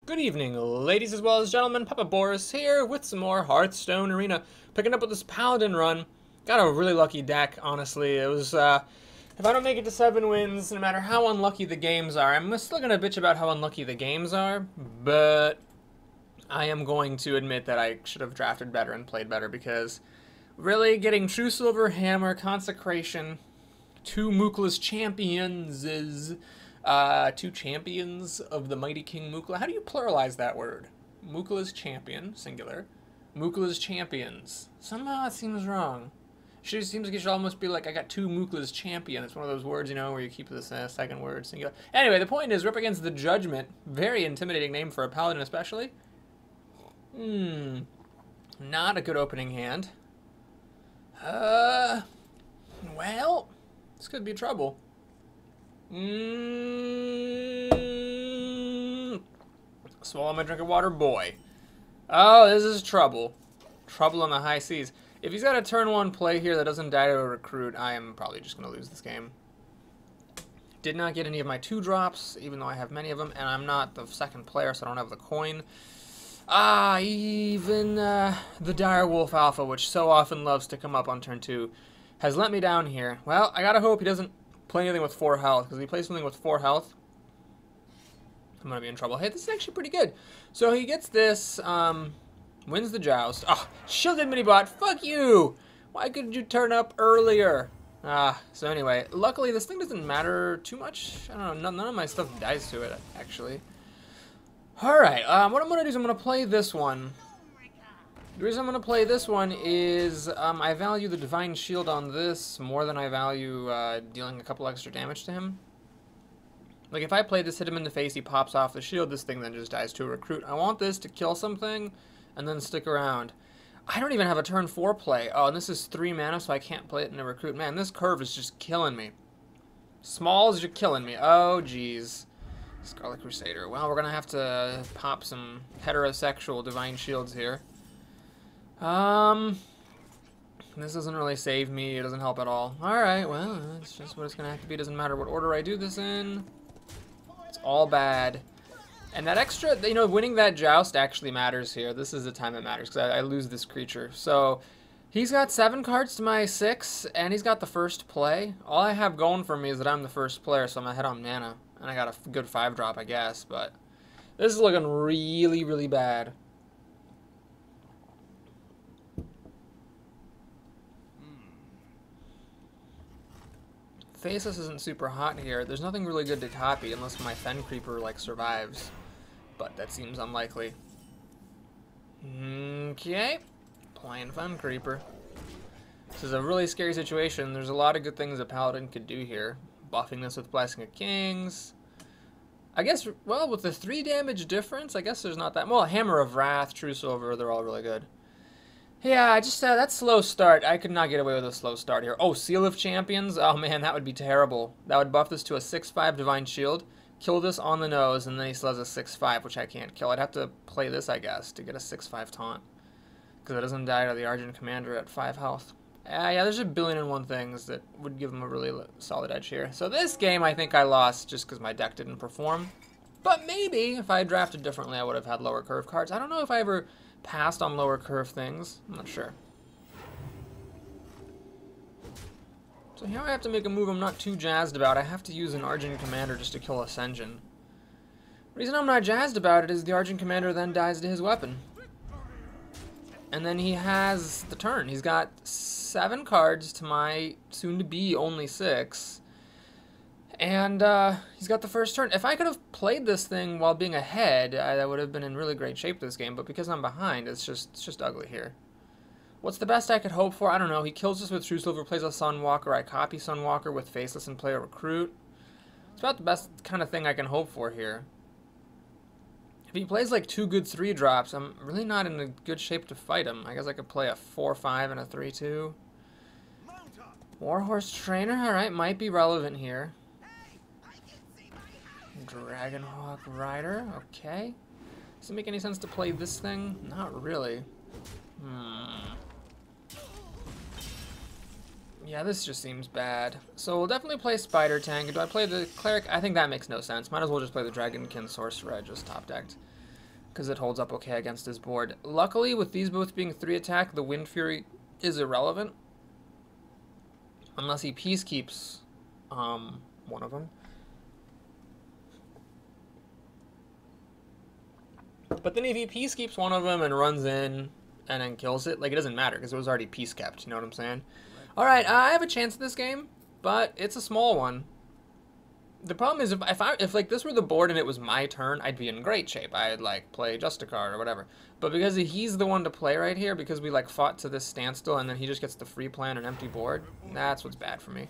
Good evening, ladies as well as gentlemen. Papa Boris here with some more Hearthstone Arena. Picking up with this Paladin run. Got a really lucky deck, honestly. It was, if I don't make it to 7 wins, no matter how unlucky the games are, I'm still gonna bitch about how unlucky the games are, but I am going to admit that I should have drafted better and played better because really getting True Silver, Hammer, Consecration, 2 Mookla's champions is... 2 champions of the mighty King Mookla. How do you pluralize that word? Mookla's champion, singular. Mookla's champions. Somehow it seems wrong. It seems like it should almost be like, I got 2 Mookla's champion. It's one of those words, you know, where you keep the second word singular. Anyway, the point is, we're up against the Judgment. Very intimidating name for a Paladin, especially. Not a good opening hand. Well, this could be trouble. Swallow my drink of water, boy. Oh, this is trouble. Trouble on the high seas. If he's got a turn 1 play here that doesn't die to a recruit, I am probably just going to lose this game. Did not get any of my 2 drops, even though I have many of them, and I'm not the second player, so I don't have the coin. Even the Direwolf Alpha, which so often loves to come up on turn 2, has let me down here. Well, I gotta hope he doesn't play anything with 4 health, because if he plays something with 4 health, I'm gonna be in trouble. Hey, this is actually pretty good. So he gets this, wins the joust. Oh, shielded mini-bot, fuck you! Why couldn't you turn up earlier? So anyway, luckily this thing doesn't matter too much. I don't know, none of my stuff dies to it, actually. Alright, what I'm gonna do is I'm gonna play this one. The reason I'm going to play this one is I value the Divine Shield on this more than I value dealing a couple extra damage to him. Like, if I play this, hit him in the face, he pops off the shield, this thing then just dies to a recruit. I want this to kill something and then stick around. I don't even have a turn 4 play. Oh, and this is 3 mana, so I can't play it in a recruit. Man, this curve is just killing me. Smalls, you're killing me. Oh, jeez. Scarlet Crusader. Well, we're going to have to pop some heterosexual Divine Shields here. This doesn't really save me. It doesn't help at all. Alright, well, that's just what it's going to have to be. Doesn't matter what order I do this in. It's all bad. And that extra, you know, winning that joust actually matters here. This is the time it matters, because I lose this creature. So, he's got 7 cards to my 6, and he's got the first play. All I have going for me is that I'm the first player, so I'm ahead on mana. And I got a good 5-drop, I guess, but this is looking really, really bad. Faceless isn't super hot here. There's nothing really good to copy unless my Fen Creeper, like, survives. But that seems unlikely. Okay. Playing Fen Creeper. This is a really scary situation. There's a lot of good things a Paladin could do here. Buffing this with Blessing of Kings. I guess, well, with the 3 damage difference, I guess there's not that... Well, Hammer of Wrath, True Silver, they're all really good. Yeah, I just, that slow start, I could not get away with a slow start here. Oh, Seal of Champions? Oh man, that would be terrible. That would buff this to a 6/5 Divine Shield, kill this on the nose, and then he still has a 6/5, which I can't kill. I'd have to play this, I guess, to get a 6/5 taunt. Because it doesn't die to the Argent Commander at 5 health. Yeah, there's a billion and one things that would give him a really solid edge here. So this game, I think I lost just because my deck didn't perform. But maybe, if I had drafted differently, I would have had lower curve cards. I don't know if I ever passed on lower curve things. I'm not sure. So here I have to make a move I'm not too jazzed about. I have to use an Argent Commander just to kill Ascension. The reason I'm not jazzed about it is the Argent Commander then dies to his weapon. And then he has the turn. He's got 7 cards to my soon-to-be only 6. And he's got the first turn. If I could have played this thing while being ahead, I would have been in really great shape this game. But because I'm behind, it's just ugly here. What's the best I could hope for? I don't know. He kills us with True Silver, plays a Sunwalker. I copy Sunwalker with Faceless and play a Recruit. It's about the best kind of thing I can hope for here. If he plays like 2 good 3-drops, I'm really not in a good shape to fight him. I guess I could play a 4/5 and a 3/2. Warhorse Trainer, alright, might be relevant here. Dragonhawk Rider, okay. Does it make any sense to play this thing? Not really. Yeah, this just seems bad. So we'll definitely play Spider Tank. Do I play the Cleric? I think that makes no sense. Might as well just play the Dragonkin Sorcerer I just top decked. because it holds up okay against his board. Luckily, with these both being 3 attack, the Wind Fury is irrelevant. Unless he peacekeeps one of them. But then if he peacekeeps one of them and runs in and then kills it, like, it doesn't matter because it was already peace kept, you know what I'm saying? Alright, I have a chance at this game, but it's a small one. The problem is if like this were the board and it was my turn, I'd be in great shape. I'd like play just a card or whatever. But because he's the one to play right here, because we like fought to this standstill and then he just gets the free play on an empty board, that's what's bad for me.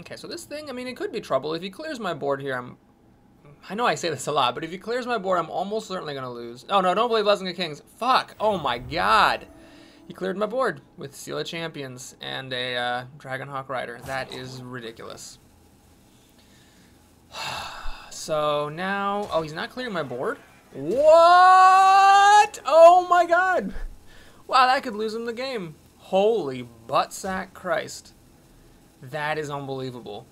Okay, so this thing, I mean, it could be trouble. If he clears my board here, I know I say this a lot, but if he clears my board, I'm almost certainly going to lose. Oh, no, don't play Blessing of Kings. Fuck. Oh, my God. He cleared my board with Seal of Champions and a Dragonhawk Rider. That is ridiculous. So now... Oh, he's not clearing my board? What? Oh, my God. Wow, that could lose him the game. Holy buttsack Christ. That is unbelievable.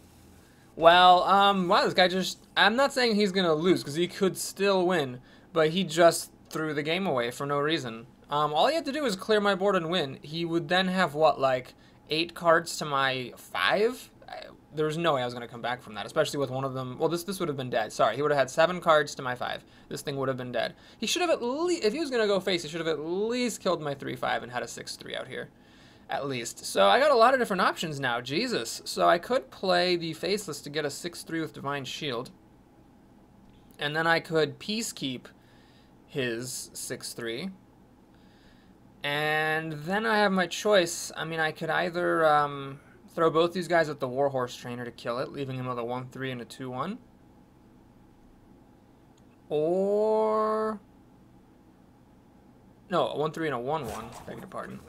Well, wow, this guy just... I'm not saying he's going to lose, because he could still win, but he just threw the game away for no reason. All he had to do was clear my board and win. He would then have, what, like, 8 cards to my 5? There was no way I was going to come back from that, especially with one of them... Well, this would have been dead. Sorry, he would have had 7 cards to my 5. This thing would have been dead. He should have at least... If he was going to go face, he should have at least killed my 3-5 and had a 6-3 out here. At least. So I got a lot of different options now. Jesus. So I could play the Faceless to get a 6-3 with Divine Shield. And then I could Peacekeep his 6-3. And then I have my choice. I mean, I could either throw both these guys at the Warhorse Trainer to kill it, leaving him with a 1-3 and a 2-1. Or... No, a 1-3 and a 1-1. Beg your pardon.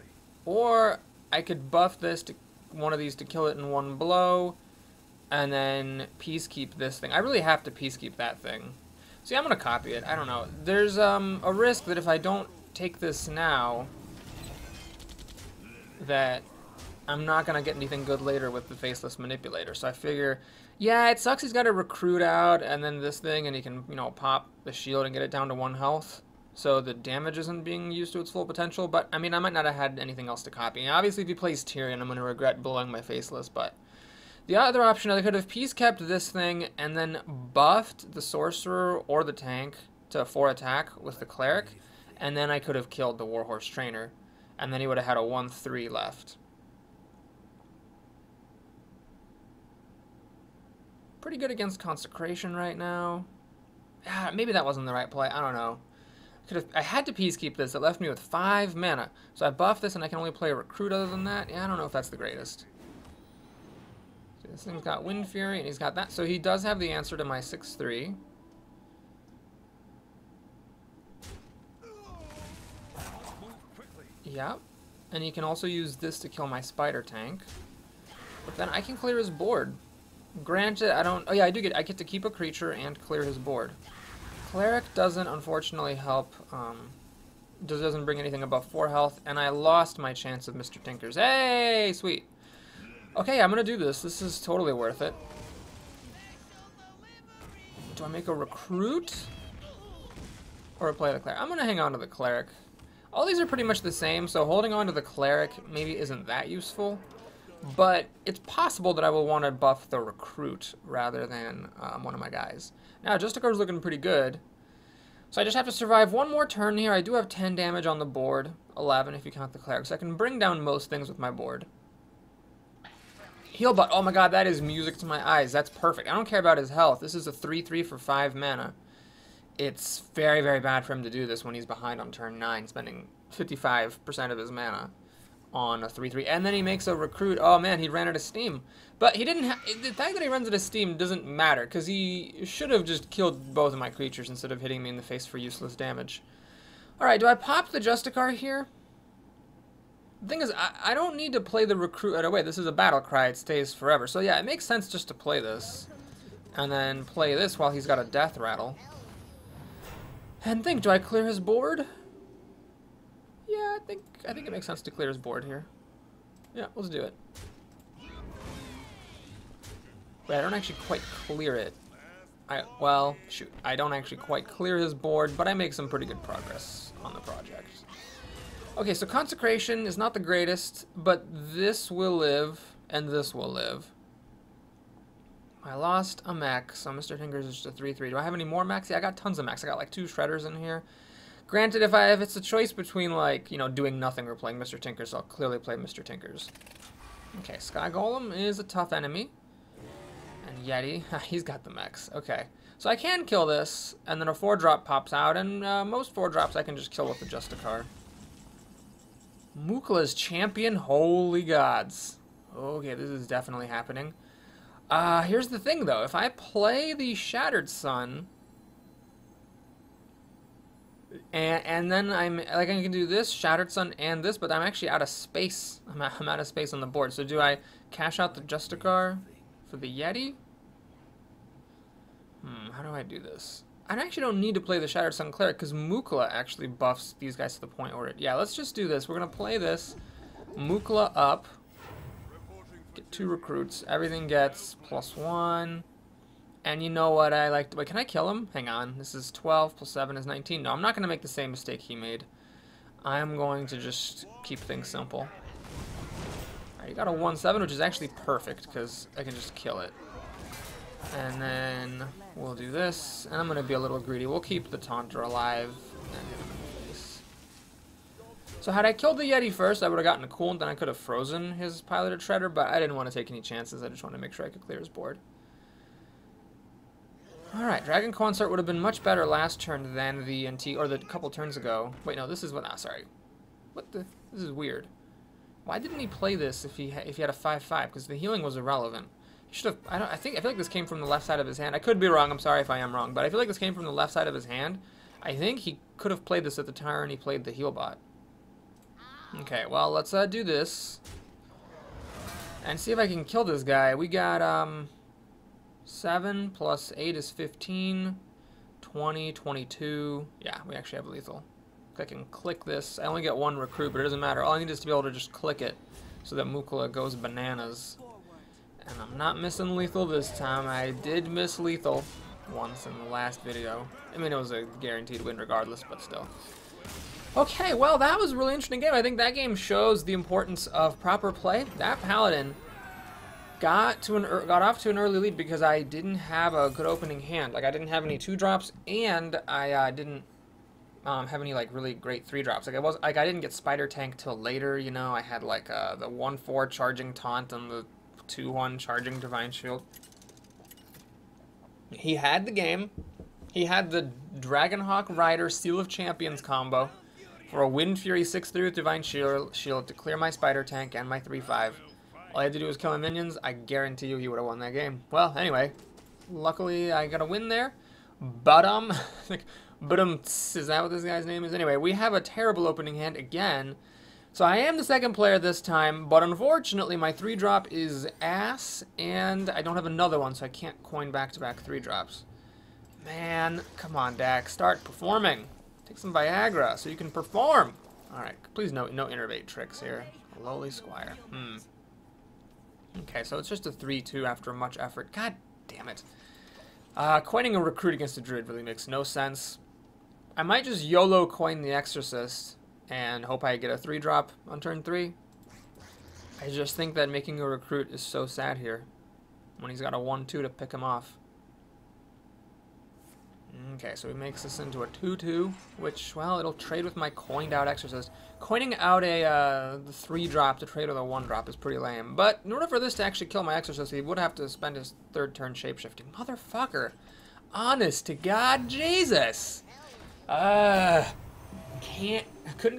Or I could buff this to one of these to kill it in one blow, and then Peacekeep this thing. I really have to Peacekeep that thing. See, I'm going to copy it. I don't know. There's a risk that if I don't take this now, that I'm not going to get anything good later with the Faceless Manipulator. So I figure, yeah, it sucks he's got to recruit out, and then this thing, and he can, you know, pop the shield and get it down to 1 health. So the damage isn't being used to its full potential, but, I mean, I might not have had anything else to copy. And obviously, if he plays Tyrion, I'm going to regret blowing my Faceless, but... The other option, I could have peace-kept this thing and then buffed the Sorcerer or the Tank to 4 attack with the Cleric, and then I could have killed the Warhorse Trainer, and then he would have had a 1-3 left. Pretty good against Consecration right now. Ah, maybe that wasn't the right play. I don't know. I had to Peacekeep this. It left me with 5 mana. So I buffed this, and I can only play a Recruit other than that. Yeah, I don't know if that's the greatest. So this thing's got Wind Fury, and he's got that. So he does have the answer to my 6-3. Yep. And he can also use this to kill my Spider Tank. But then I can clear his board. Granted, I don't... Oh, yeah, I get to keep a creature and clear his board. Cleric doesn't, unfortunately, help. Doesn't bring anything above 4 health, and I lost my chance of Mr. Tinkers. Hey, sweet. Okay, I'm going to do this. This is totally worth it. Do I make a Recruit? Or play the Cleric? I'm going to hang on to the Cleric. All these are pretty much the same, so holding on to the Cleric maybe isn't that useful. But it's possible that I will want to buff the Recruit rather than one of my guys. Now, Justicar's looking pretty good. So I just have to survive one more turn here. I do have 10 damage on the board. 11 if you count the Cleric. So I can bring down most things with my board. Heal butt. Oh my god, that is music to my eyes. That's perfect. I don't care about his health. This is a 3-3 for 5 mana. It's very, very bad for him to do this when he's behind on turn 9, spending 55% of his mana on a 3-3, and then he makes a Recruit. Oh man, he ran out of steam. But he didn't the fact that he runs out of steam doesn't matter, because he should have just killed both of my creatures instead of hitting me in the face for useless damage. Alright, do I pop the Justicar here? The thing is, I don't need to play the Recruit right away. This is a battle cry, it stays forever. So yeah, it makes sense just to play this. And then play this while he's got a Death Rattle. And think, do I clear his board? Yeah, I think it makes sense to clear his board here. Yeah, let's do it. Wait, I don't actually quite clear it. Well, shoot. I don't actually quite clear his board, but I make some pretty good progress on the project. Okay, so Consecration is not the greatest, but this will live, and this will live. I lost a mech, so Mr. Tinker's is just a 3-3. Do I have any more mechs? Yeah, I got tons of mechs. I got like 2 Shredders in here. Granted, if it's a choice between, like, you know, doing nothing or playing Mr. Tinker's, I'll clearly play Mr. Tinker's. Okay, Sky Golem is a tough enemy. And Yeti, he's got the mechs. Okay, so I can kill this, and then a 4-drop pops out, and most 4-drops I can just kill with the Justicar. Mukla's champion, holy gods. Okay, this is definitely happening. Here's the thing, though. If I play the Shattered Sun, and then I can do this, Shattered Sun, and this, but I'm actually out of space. I'm out of space on the board. So do I cash out the Justicar for the Yeti? How do I do this? I actually don't need to play the Shattered Sun Cleric, because Mukla actually buffs these guys to the point where yeah, let's just do this. We're going to play this. Mukla up. Get 2 recruits. Everything gets +1. And you know what I like to... Wait, can I kill him? Hang on. This is 12 + 7 is 19. No, I'm not going to make the same mistake he made. I'm going to just keep things simple. Alright, you got a 1-7, which is actually perfect, because I can just kill it. And then we'll do this. And I'm going to be a little greedy. We'll keep the Taunter alive and hit him in the face. So had I killed the Yeti first, I would have gotten a cool, and then I could have frozen his Piloted Shredder, but I didn't want to take any chances. I just wanted to make sure I could clear his board. Alright, Dragon Consort would have been much better last turn than the NT, or the couple turns ago. Wait, no, this is what, sorry. What the, this is weird. Why didn't he play this if he had a 5-5? Because the healing was irrelevant. He should have, I feel like this came from the left side of his hand. I could be wrong, I'm sorry if I am wrong, but I feel like this came from the left side of his hand. I think he could have played this at the turn he played the heal bot. Okay, well, let's do this. And see if I can kill this guy. We got, 7 + 8 is 15, 20, 22. Yeah, we actually have lethal. I can click this. I only get 1 recruit, but it doesn't matter. All I need is to be able to just click it so that Mukla goes bananas. And I'm not missing lethal this time. I did miss lethal once in the last video. I mean, it was a guaranteed win regardless, but still. Okay, well, that was a really interesting game. I think that game shows the importance of proper play. That Paladin got off to an early lead because I didn't have a good opening hand. Like, I didn't have any 2-drops, and I didn't have any like really great 3-drops. Like, I didn't get Spider Tank till later. You know, I had like the 1-4 charging taunt and the 2-1 charging Divine Shield. He had the game. He had the Dragonhawk Rider Seal of Champions combo for a Wind Fury 6-3 with Divine Shield to clear my Spider Tank and my 3-5. All I had to do was kill my minions. I guarantee you he would have won that game. Well, anyway, luckily I got a win there. BODOM, BODOM, is that what this guy's name is? Anyway, we have a terrible opening hand again. So I am the second player this time, but unfortunately my 3-drop is ass, and I don't have another one, so I can't coin back-to-back 3-drops. Man, come on, Dak, start performing. Take some Viagra so you can perform. All right, please no innervate tricks here. Lowly Squire. Okay, so it's just a 3-2 after much effort. God damn it. Coining a recruit against a druid really makes no sense. I might just YOLO coin the Exorcist and hope I get a 3-drop on turn 3. I just think that making a recruit is so sad here when he's got a 1-2 to pick him off. Okay, so he makes this into a 2-2, which, well, it'll trade with my coined out Exorcist. Coining out the 3-drop to trade with a 1-drop is pretty lame. But in order for this to actually kill my Exorcist, he would have to spend his 3rd turn shapeshifting. Motherfucker. Honest to God, Jesus. Couldn't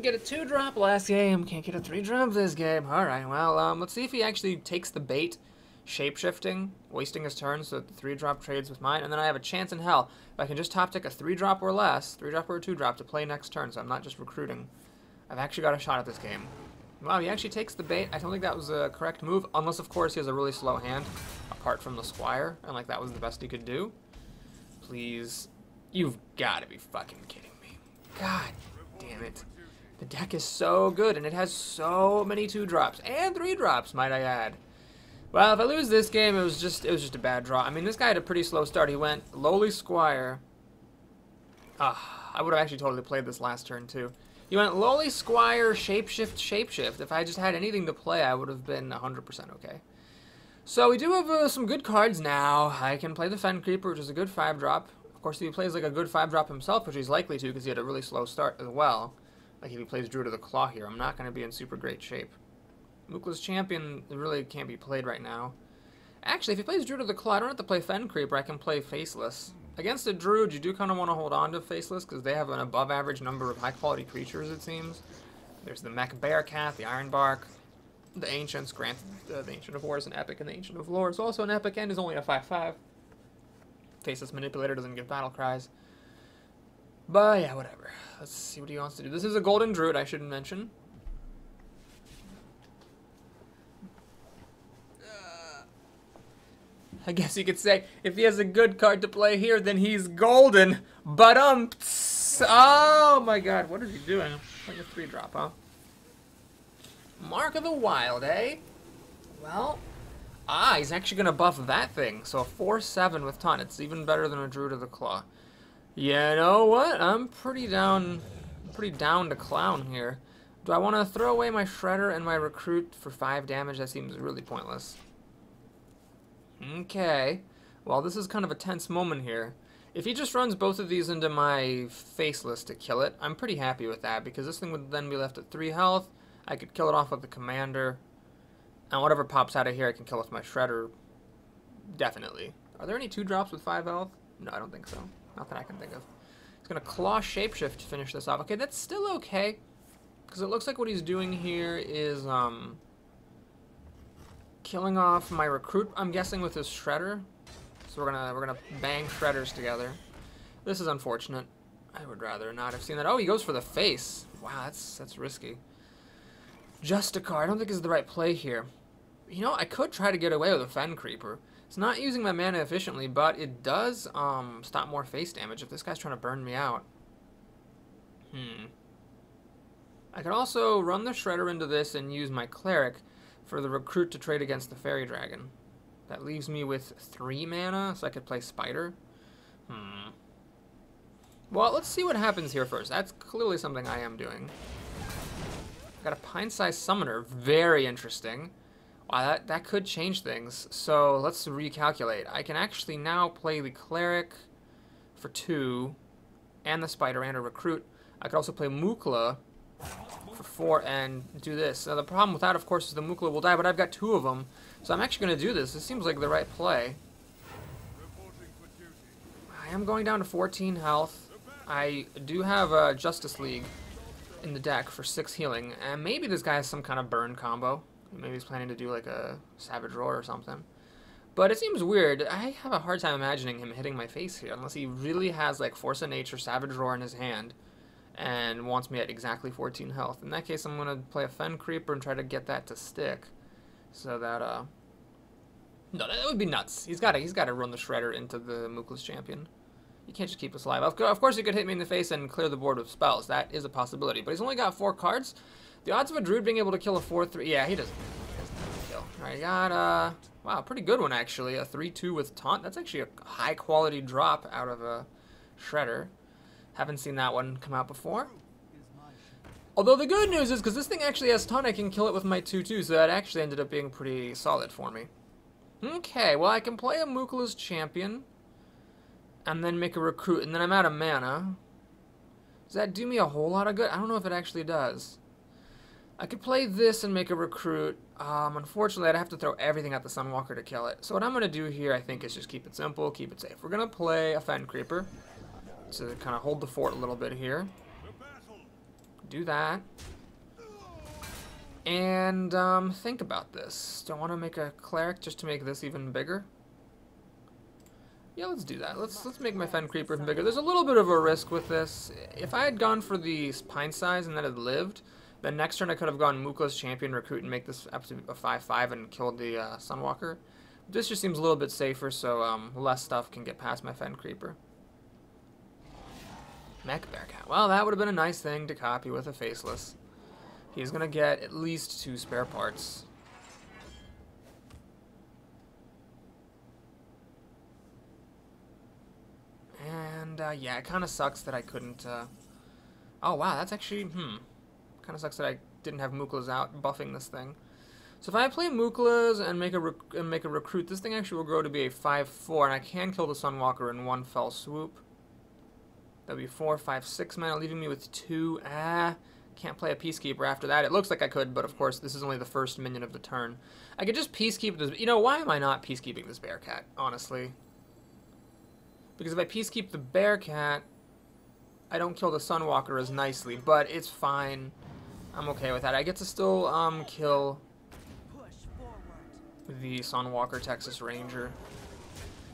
get a 2-drop last game. Can't get a 3-drop this game. Alright, well, let's see if he actually takes the bait. Shapeshifting, wasting his turn so that the 3-drop trades with mine, and then I have a chance in hell if I can just top tick a 3-drop or less, 3-drop or a 2-drop to play next turn, so I'm not just recruiting. I've actually got a shot at this game. Wow, he actually takes the bait. I don't think that was a correct move, unless of course he has a really slow hand, apart from the Squire, and like that was the best he could do. Please, you've got to be fucking kidding me. God damn it. The deck is so good, and it has so many 2-drops, and 3-drops, might I add. Well, if I lose this game, it was just a bad draw. I mean, this guy had a pretty slow start. He went Lowly Squire. I would have actually totally played this last turn, too. He went Lowly Squire, Shapeshift, Shapeshift. If I just had anything to play, I would have been 100% okay. So we do have some good cards now. I can play the Fen Creeper, which is a good 5-drop. Of course, if he plays like a good 5-drop himself, which he's likely to because he had a really slow start as well. Like if he plays Druid of the Claw here, I'm not going to be in super great shape. Mookla's Champion really can't be played right now. Actually, if he plays Druid of the Claw, I don't have to play Fen Creeper. I can play Faceless. Against a Druid, you do kind of want to hold on to Faceless because they have an above-average number of high-quality creatures, it seems. There's the Mech Bearcat, the Ironbark, the Ancients. Granted, the Ancient of War is an epic, and the Ancient of Lore is also an epic and is only a 5/5. Faceless Manipulator doesn't give battle cries. But yeah, whatever. Let's see what he wants to do. This is a Golden Druid, I should mention. I guess you could say, if he has a good card to play here, then he's golden. But oh my god, what is he doing? Like a 3-drop, huh? Mark of the Wild, eh? Well, he's actually gonna buff that thing. So a 4/7 with Taunt. It's even better than a Druid of the Claw. You know what? I'm pretty down to clown here. Do I want to throw away my Shredder and my Recruit for 5 damage? That seems really pointless. Okay. Well, this is kind of a tense moment here. If he just runs both of these into my Faceless to kill it, I'm pretty happy with that, because this thing would then be left at 3 health. I could kill it off with the Commander. And whatever pops out of here, I can kill with my Shredder. Definitely. Are there any 2-drops with 5 health? No, I don't think so. Not that I can think of. He's going to Claw Shapeshift to finish this off. Okay, that's still okay. Because it looks like what he's doing here is, killing off my Recruit, I'm guessing, with his Shredder. So we're gonna bang Shredders together. This is unfortunate. I would rather not have seen that. Oh, he goes for the face. Wow, that's risky. Justicar, I don't think is the right play here. You know, I could try to get away with a Fen Creeper. It's not using my mana efficiently, but it does stop more face damage if this guy's trying to burn me out. I could also run the Shredder into this and use my Cleric for the Recruit to trade against the Fairy Dragon. That leaves me with 3 mana, so I could play Spider. Well, let's see what happens here first. That's clearly something I am doing. Got a Pine-sized Summoner. Very interesting. Wow, that could change things. So let's recalculate. I can actually now play the Cleric for 2, and the Spider and a Recruit. I could also play Mookla for 4 and do this. Now the problem with that, of course, is the Mookla will die, but I've got 2 of them. So I'm actually going to do this. This seems like the right play. I am going down to 14 health. I do have Justice League in the deck for 6 healing, and maybe this guy has some kind of burn combo. Maybe he's planning to do like a Savage Roar or something. But it seems weird. I have a hard time imagining him hitting my face here, unless he really has like Force of Nature, Savage Roar in his hand, and wants me at exactly 14 health. In that case, I'm going to play a Fen Creeper and try to get that to stick. So that, no, that would be nuts. He's got to run the Shredder into the Mookla's Champion. You can't just keep us alive. Of course, he could hit me in the face and clear the board with spells. That is a possibility. But he's only got 4 cards. The odds of a Druid being able to kill a 4/3... Yeah, he doesn't kill. Alright, got, wow, pretty good one, actually. A 3/2 with Taunt. That's actually a high-quality drop out of a Shredder. Haven't seen that one come out before. Although the good news is, because this thing actually has Taunt, I can kill it with my 2/2, so that actually ended up being pretty solid for me. Okay, well, I can play a Mookla's Champion, and then make a Recruit, and then I'm out of mana. Does that do me a whole lot of good? I don't know if it actually does. I could play this and make a Recruit. Unfortunately, I'd have to throw everything at the Sunwalker to kill it. So what I'm going to do here, I think, is just keep it simple, keep it safe. We're going to play a Fen Creeper to kind of hold the fort a little bit here. Do that. And think about this. Do I want to make a Cleric just to make this even bigger? Yeah, let's do that. Let's make my Fen Creeper even bigger. There's a little bit of a risk with this. If I had gone for the Pine size and that had lived, then next turn I could have gone Mookla's Champion, Recruit, and make this up to a 5/5 and killed the Sunwalker. This just seems a little bit safer, so less stuff can get past my Fen Creeper. Mech Bearcat. Well, that would have been a nice thing to copy with a Faceless. He's going to get at least 2 spare parts. yeah, it kind of sucks that I couldn't, oh, wow, that's actually, kind of sucks that I didn't have Mooklas out buffing this thing. So if I play Mooklas and make a recruit, this thing actually will grow to be a 5/4, and I can kill the Sunwalker in one fell swoop. That'd be 4, 5, 6 mana, leaving me with 2. Can't play a Peacekeeper after that. It looks like I could, but of course this is only the first minion of the turn. I could just Peacekeep this. You know, why am I not Peacekeeping this Bearcat, honestly? Because if I Peacekeep the Bearcat, I don't kill the Sunwalker as nicely, but it's fine. I'm okay with that. I get to still kill the Sunwalker Texas Ranger.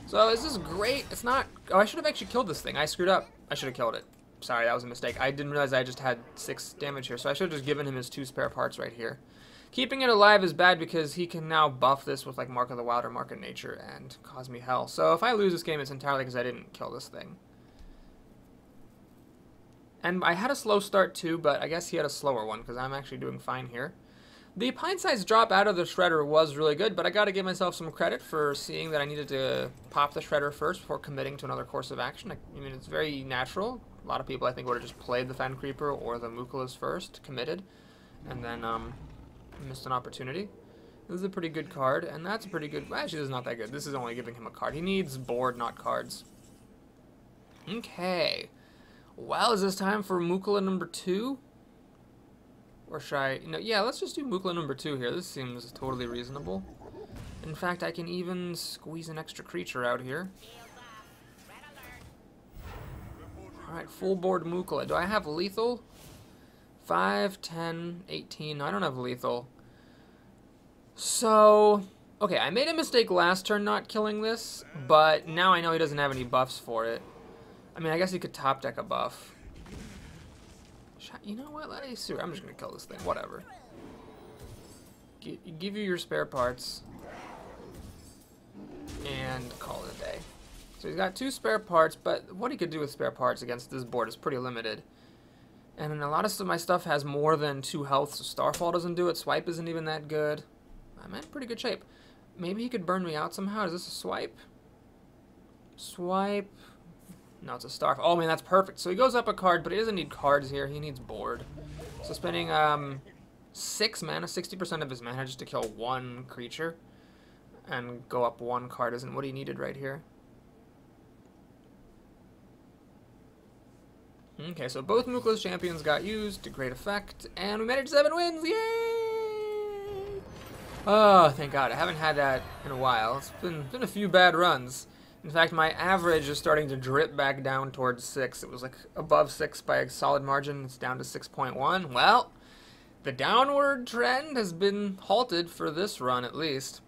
So this is great. It's not... Oh, I should have actually killed this thing. I screwed up. I should have killed it. Sorry, that was a mistake. I didn't realize I just had 6 damage here, so I should have just given him his 2 spare parts right here. Keeping it alive is bad because he can now buff this with like Mark of the Wild or Mark of Nature and cause me hell. So if I lose this game, it's entirely because I didn't kill this thing. And I had a slow start too, but I guess he had a slower one because I'm actually doing fine here. The pint-sized drop out of the Shredder was really good, but I got to give myself some credit for seeing that I needed to pop the Shredder first before committing to another course of action. I mean, it's very natural. A lot of people, I think, would have just played the Fen Creeper or the Mookalas first, committed, and then missed an opportunity. This is a pretty good card, and that's a pretty good... Well, actually, this is not that good. This is only giving him a card. He needs board, not cards. Okay. Well, is this time for Mookala number 2? Or should I... You know, yeah, let's just do Mookala number 2 here. This seems totally reasonable. In fact, I can even squeeze an extra creature out here. Alright, full board Mookala. Do I have lethal? 5, 10, 18. No, I don't have lethal. So... Okay, I made a mistake last turn not killing this, but now I know he doesn't have any buffs for it. I mean, I guess he could top deck a buff. You know what? I'm just going to kill this thing. Whatever. Give you your spare parts. And call it a day. So he's got 2 spare parts, but what he could do with spare parts against this board is pretty limited. And a lot of my stuff has more than 2 health, so Starfall doesn't do it. Swipe isn't even that good. I'm in pretty good shape. Maybe he could burn me out somehow. Is this a swipe? Swipe. No, it's a Starfall. Oh, man, that's perfect. So he goes up a card, but he doesn't need cards here. He needs board. So spending 6 mana, 60% of his mana just to kill 1 creature and go up 1 card isn't what he needed right here. Okay, so both Mookala's champions got used to great effect, and we managed 7 wins! Yay! Oh, thank God. I haven't had that in a while. It's been a few bad runs. In fact, my average is starting to drip back down towards 6. It was like above 6 by a solid margin. It's down to 6.1. Well, the downward trend has been halted for this run at least.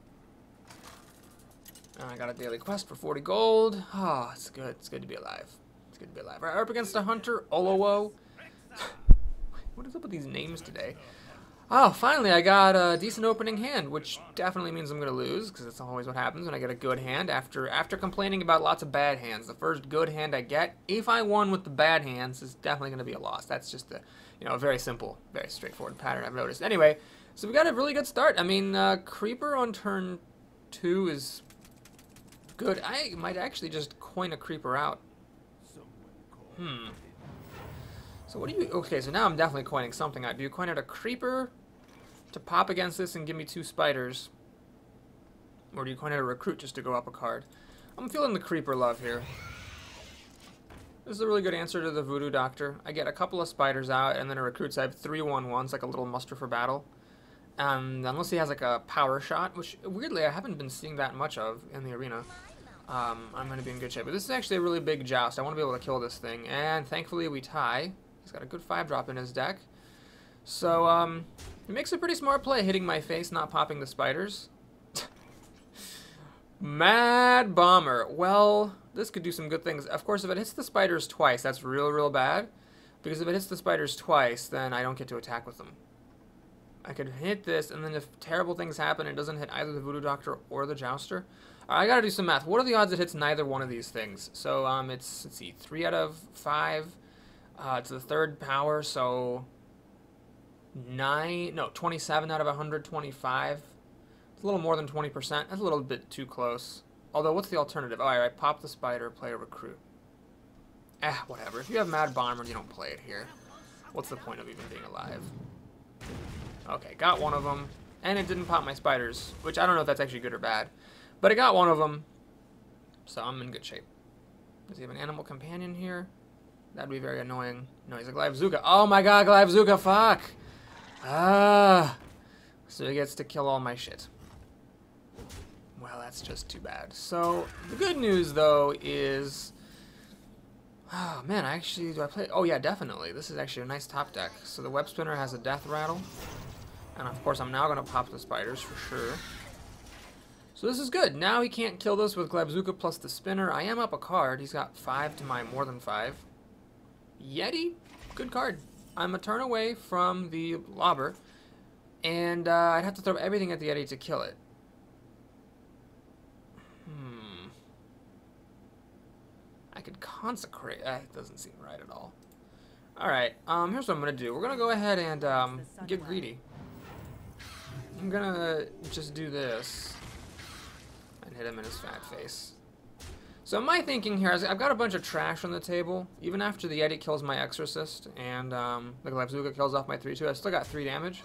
I got a daily quest for 40 gold. Oh, it's good. It's good to be alive. It's good to be alive. We're up against a hunter, Olowo. What is up with these names today? Oh, finally I got a decent opening hand, which definitely means I'm going to lose, because that's always what happens when I get a good hand after complaining about lots of bad hands. The first good hand I get, if I won with the bad hands, is definitely going to be a loss. That's just a, a very simple, very straightforward pattern I've noticed. Anyway, so we got a really good start. I mean, Creeper on turn 2 is good. I might actually just coin a Creeper out. So what do you... Okay, so now I'm definitely coining something out. Do you coin out a Creeper to pop against this and give me 2 spiders? Or do you coin out a Recruit just to go up a card? I'm feeling the Creeper love here. This is a really good answer to the Voodoo Doctor. I get a couple of spiders out and then a Recruit, so I have 3 1/1s, like a little muster for battle. Unless he has like a power shot, which weirdly I haven't been seeing that much of in the arena. I'm going to be in good shape. But this is actually a really big joust. I want to be able to kill this thing. And thankfully we tie. He's got a good 5-drop in his deck. So, he makes a pretty smart play hitting my face, not popping the spiders. Mad Bomber. Well, this could do some good things. Of course, if it hits the spiders twice, that's real, real bad. Because if it hits the spiders twice, then I don't get to attack with them. I could hit this, and then if terrible things happen, it doesn't hit either the Voodoo Doctor or the Jouster. I gotta do some math. What are the odds it hits neither one of these things? So, it's, let's see, 3 out of 5. It's the 3rd power, so 27 out of 125. It's a little more than 20%. That's a little bit too close. Although, what's the alternative? Oh, alright, pop the spider, play a Recruit. Whatever. If you have Mad Bomber, you don't play it here. What's the point of even being alive? Okay, got one of them. And it didn't pop my spiders, which I don't know if that's actually good or bad. But it got one of them, so I'm in good shape. Does he have an animal companion here? That'd be very annoying. No, he's a Glyvzuka. Oh my god, Glyvzuka, fuck! So he gets to kill all my shit. Well, that's just too bad. So, the good news, though, is... Oh, man, do I play... Oh, yeah, definitely. This is actually a nice top deck. So the Web Spinner has a Death Rattle. And, of course, I'm now going to pop the spiders for sure. So this is good. Now he can't kill this with Glyvzuka plus the Spinner. I am up a card. He's got 5 to my more than 5. Yeti, good card. I'm a turn away from the Lobber. And I'd have to throw everything at the Yeti to kill it. I could consecrate. It doesn't seem right at all. Alright, here's what I'm going to do. We're going to go ahead and get greedy. I'm going to just do this and hit him in his fat face. So my thinking here is I've got a bunch of trash on the table. Even after the Yeti kills my Exorcist and the Glyvzuka kills off my 3-2, I still got 3 damage.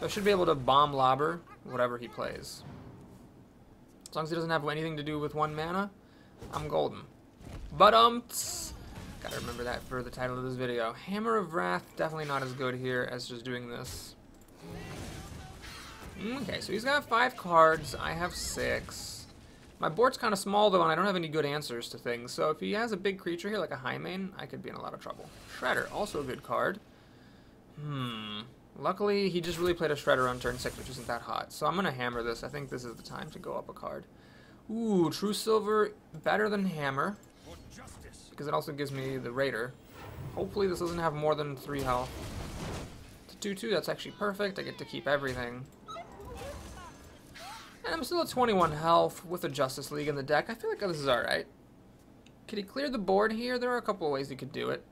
So I should be able to bomb Lobber whatever he plays. As long as he doesn't have anything to do with 1 mana, I'm golden. But gotta remember that for the title of this video. Hammer of Wrath, definitely not as good here as just doing this. Okay, so he's got 5 cards. I have 6. My board's kind of small, though, and I don't have any good answers to things. So if he has a big creature here, like a High Main, I could be in a lot of trouble. Shredder, also a good card. Luckily, he just really played a Shredder on turn 6, which isn't that hot. So I'm going to hammer this. I think this is the time to go up a card. Ooh, True Silver, better than Hammer. Because it also gives me the Raider. Hopefully this doesn't have more than 3 health. It's a 2-2, that's actually perfect. I get to keep everything. And I'm still at 21 health with a Justice League in the deck. I feel like this is alright. Could he clear the board here? There are a couple of ways he could do it.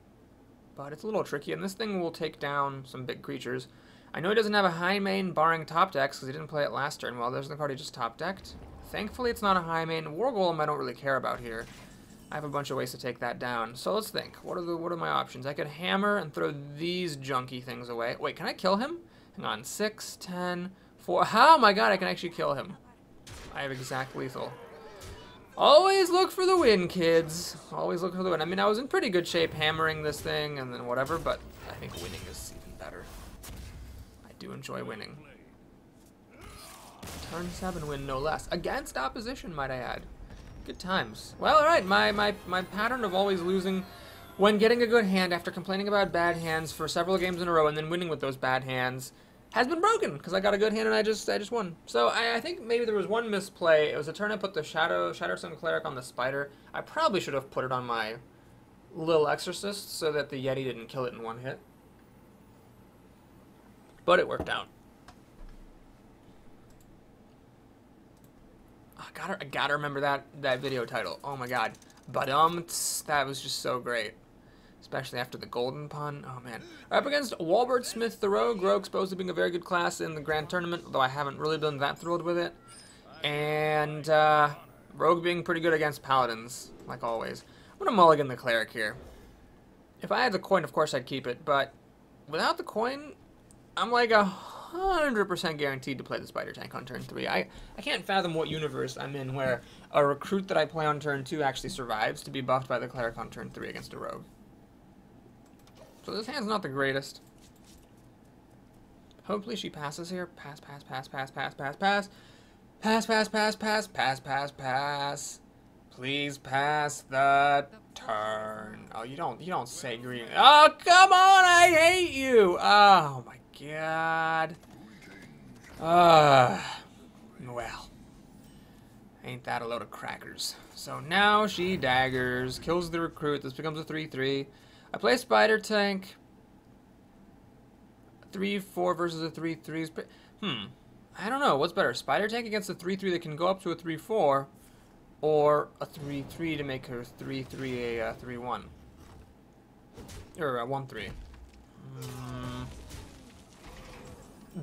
But it's a little tricky, and this thing will take down some big creatures. I know he doesn't have a High Main barring top decks because he didn't play it last turn. Well, there's the card he just top decked. Thankfully it's not a High Main. War Golem I don't really care about here. I have a bunch of ways to take that down. So let's think. What are my options? I could hammer and throw these junky things away. Wait, can I kill him? Hang on. 6, 10, 4. Oh my god, I can actually kill him. I have exact lethal. Always look for the win, kids. Always look for the win. I mean, I was in pretty good shape hammering this thing and then whatever, but I think winning is even better. I do enjoy winning. Turn 7 win, no less. Against opposition, might I add. Good times. Well, alright, my pattern of always losing when getting a good hand after complaining about bad hands for several games in a row and then winning with those bad hands has been broken because I got a good hand and I just won. So I think maybe there was one misplay. It was a turn I put the Shadowstone Cleric on the Spider. I probably should have put it on my little Exorcist so that the Yeti didn't kill it in 1 hit. But it worked out. I gotta remember that video title. Oh my god. BODOM, that was just so great. Especially after the golden pun. Oh man. Up against Walbert Smith the Rogue. Rogue supposed to be a very good class in the Grand Tournament, although I haven't really been that thrilled with it. And Rogue being pretty good against Paladins, like always. I'm gonna mulligan the Cleric here. If I had the coin, of course I'd keep it, but without the coin, I'm like 100% guaranteed to play the Spider Tank on turn 3. I can't fathom what universe I'm in where a recruit that I play on turn 2 actually survives to be buffed by the Cleric on turn 3 against a Rogue. So this hand's not the greatest. Hopefully she passes here. Pass, pass, pass, pass, pass, pass, pass. Pass, pass, pass, pass, pass, pass, pass. Please pass the turn. Oh, you don't say green. Oh, come on, I hate you. Oh my god. Well. Ain't that a load of crackers. So now she daggers, kills the recruit. This becomes a 3-3. I play Spider Tank. 3-4 versus a 3-3. I don't know. What's better? Spider Tank against a 3-3 that can go up to a 3-4, or a 3-3 to make her 3-3 a 3-1. Or a 1-3.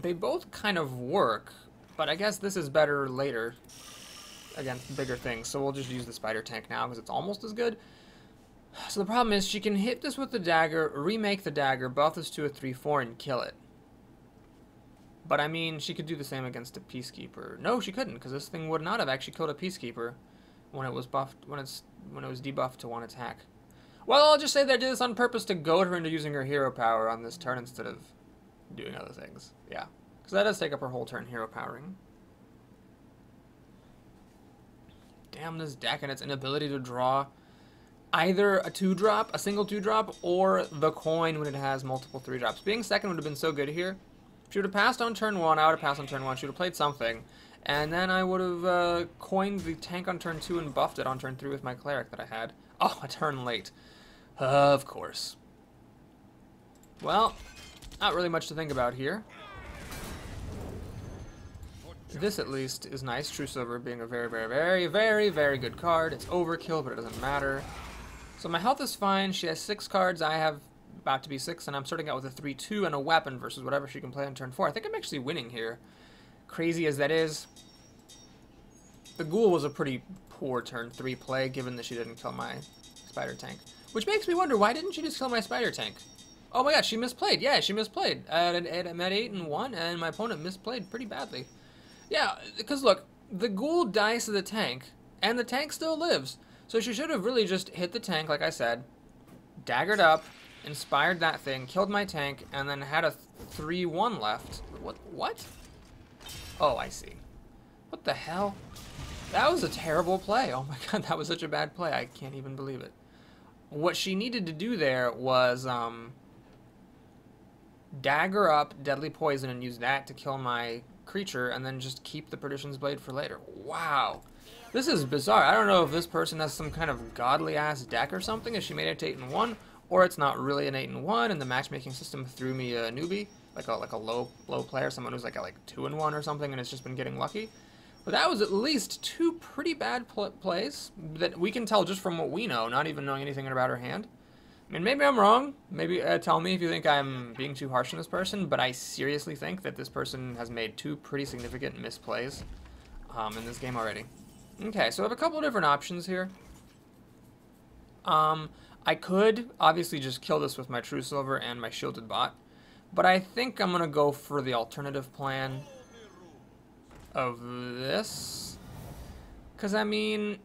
They both kind of work, but I guess this is better later against bigger things. So we'll just use the Spider Tank now because it's almost as good. So the problem is she can hit this with the dagger, remake the dagger, buff this to a 3/4, and kill it. But I mean, she could do the same against a Peacekeeper. No, she couldn't, because this thing would not have actually killed a Peacekeeper when it was buffed, when it was debuffed to 1 attack. Well, I'll just say that I did this on purpose to goad her into using her hero power on this turn instead of doing other things. Yeah, because that does take up her whole turn hero powering. Damn this deck and its inability to draw either a 2-drop, a single 2-drop, or the coin when it has multiple 3-drops. Being second would have been so good here. If she would have passed on turn 1, I would have passed on turn 1. She would have played something. And then I would have coined the tank on turn 2 and buffed it on turn 3 with my cleric that I had. Oh, a turn late. Of course. Well, not really much to think about here. This, at least, is nice. True Silver being a very, very, very, very, very good card. It's overkill, but it doesn't matter. So my health is fine. She has 6 cards. I have about to be 6, and I'm starting out with a 3/2 and a weapon versus whatever she can play on turn 4. I think I'm actually winning here. Crazy as that is. The Ghoul was a pretty poor turn 3 play, given that she didn't kill my Spider Tank. Which makes me wonder, why didn't she just kill my Spider Tank? Oh my god, she misplayed. Yeah, she misplayed. I'm at 8-1, and my opponent misplayed pretty badly. Yeah, because look, the Ghoul dies to the tank, and the tank still lives. So she should have really just hit the tank, like I said, daggered up, inspired that thing, killed my tank, and then had a 3/1 left. What? Oh, I see. What the hell? That was a terrible play. Oh my god, that was such a bad play. I can't even believe it. What she needed to do there was dagger up Deadly Poison and use that to kill my creature, and then just keep the Perdition's Blade for later. Wow. This is bizarre. I don't know if this person has some kind of godly-ass deck or something, if she made it to 8-1, or it's not really an 8-1, and the matchmaking system threw me a newbie, like a low player, someone who's like at 2-1 or something, and it's just been getting lucky. But that was at least 2 pretty bad plays that we can tell just from what we know, not even knowing anything about her hand. I mean, maybe I'm wrong. Maybe tell me if you think I'm being too harsh on this person, but I seriously think that this person has made 2 pretty significant misplays in this game already. Okay, so I have a couple of different options here. I could obviously just kill this with my True Silver and my Shielded Bot, but I think I'm going to go for the alternative plan of this. Because, I mean,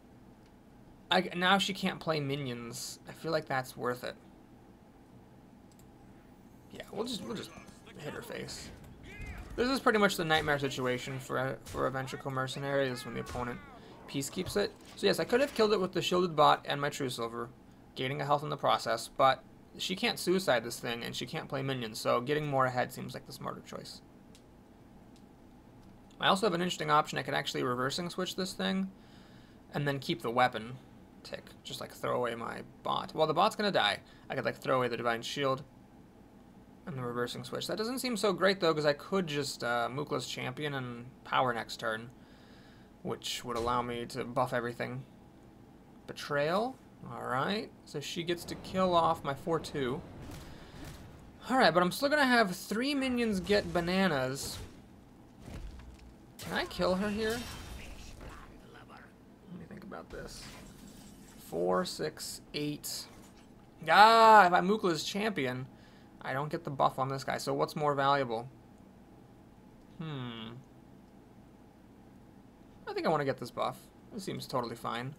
now she can't play minions. I feel like that's worth it. Yeah, we'll just hit her face. This is pretty much the nightmare situation for a Ventricle Mercenary, is when the opponent peacekeeps it. So yes, I could have killed it with the Shielded Bot and my True Silver, gaining a health in the process, but she can't suicide this thing, and she can't play minions, so getting more ahead seems like the smarter choice. I also have an interesting option. I could actually reversing switch this thing, and then keep the weapon tick. Just like throw away my bot. Well, the bot's gonna die. I could like throw away the Divine Shield and the reversing switch. That doesn't seem so great though, because I could just Mookla's Champion and power next turn, which would allow me to buff everything. Betrayal. Alright, so she gets to kill off my 4/2. Alright, but I'm still gonna have 3 minions get bananas. Can I kill her here? Let me think about this. 4, 6, 8. Ah, if I Mookla's Champion, I don't get the buff on this guy. So what's more valuable? I think I want to get this buff. It seems totally fine.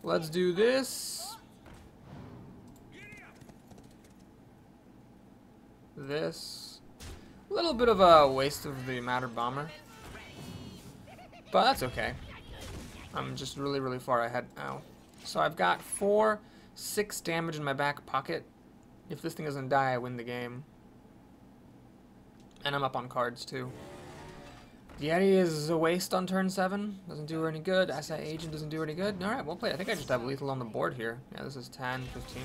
Let's do this. This. A little bit of a waste of the Matter Bomber. But that's okay. I'm just really, really far ahead now. So I've got 4, 6 damage in my back pocket. If this thing doesn't die, I win the game. And I'm up on cards too. The Yeti is a waste on turn 7. Doesn't do her any good. SI Agent doesn't do her any good. Alright, well played. I think I just have lethal on the board here. Yeah, this is 10, 15.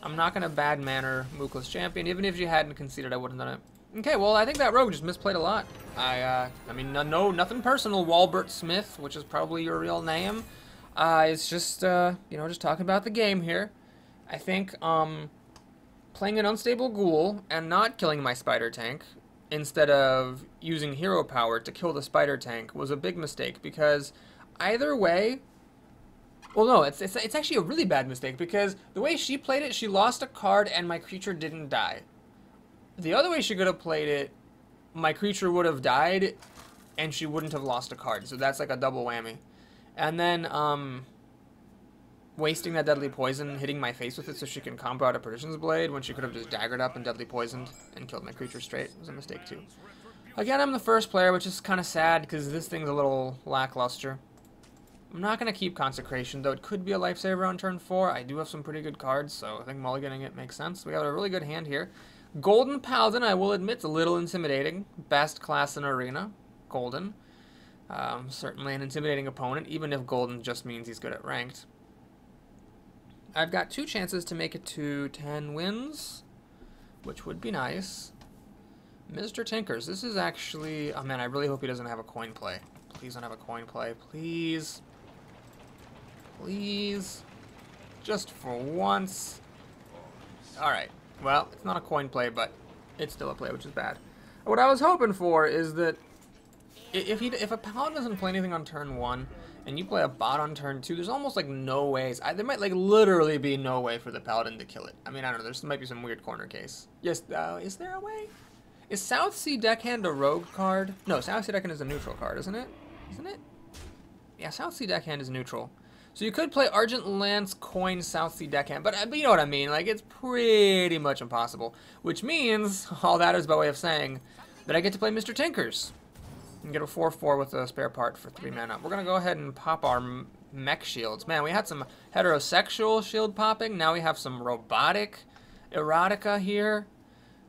I'm not going to bad manner Mookla's Champion. Even if she hadn't conceded, I wouldn't have done it. Okay, well, I think that rogue just misplayed a lot. I mean, no, nothing personal, Walbert Smith, which is probably your real name. It's just, you know, just talking about the game here. I think, playing an Unstable Ghoul and not killing my Spider Tank, instead of using hero power to kill the Spider Tank, was a big mistake, because either way, Well, no, it's actually a really bad mistake because the way she played it, she lost a card and my creature didn't die. The other way she could have played it, my creature would have died and she wouldn't have lost a card. So that's like a double whammy. And then, wasting that deadly poison, hitting my face with it so she can combo out a Perdition's Blade when she could have just daggered up and deadly poisoned and killed my creature straight was a mistake too. Again, I'm the first player, which is kind of sad because this thing's a little lackluster. I'm not going to keep Consecration, though it could be a lifesaver on turn 4. I do have some pretty good cards, so I think mulliganing it makes sense. We got a really good hand here. Golden Paladin, I will admit, is a little intimidating. Best class in Arena, Golden. Certainly an intimidating opponent, even if Golden just means he's good at Ranked. I've got 2 chances to make it to 10 wins, which would be nice. Mr. Tinkers, this is actually... Oh man, I really hope he doesn't have a coin play. Please don't have a coin play, please. Please. Just for once. Alright. Well, it's not a coin play, but it's still a play, which is bad. What I was hoping for is that if a Paladin doesn't play anything on turn 1, and you play a bot on turn 2, there's almost like no ways. There might like literally be no way for the Paladin to kill it. I mean, I don't know. There might be some weird corner case. Yes, is there a way? Is South Sea Deckhand a rogue card? No, South Sea Deckhand is a neutral card, isn't it? Isn't it? Yeah, South Sea Deckhand is neutral. So you could play Argent Lance, Coin, South Sea Deckhand, but you know what I mean. Like, it's pretty much impossible. Which means, all that is by way of saying, that I get to play Mr. Tinkers. And get a 4/4 with a spare part for 3 mana. We're going to go ahead and pop our mech shields. Man, we had some heterosexual shield popping. Now we have some robotic erotica here.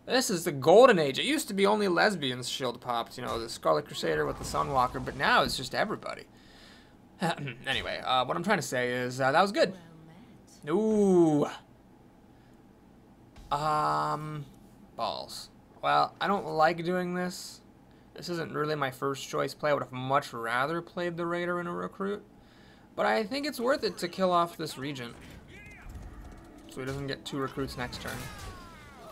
This is the golden age. It used to be only lesbians shield popped, you know, the Scarlet Crusader with the Sunwalker, but now it's just everybody. Anyway, what I'm trying to say is that was good. Ooh. Balls. Well, I don't like doing this. This isn't really my first choice play. I would have much rather played the Raider in a Recruit. But I think it's worth it to kill off this Regent. So he doesn't get 2 recruits next turn.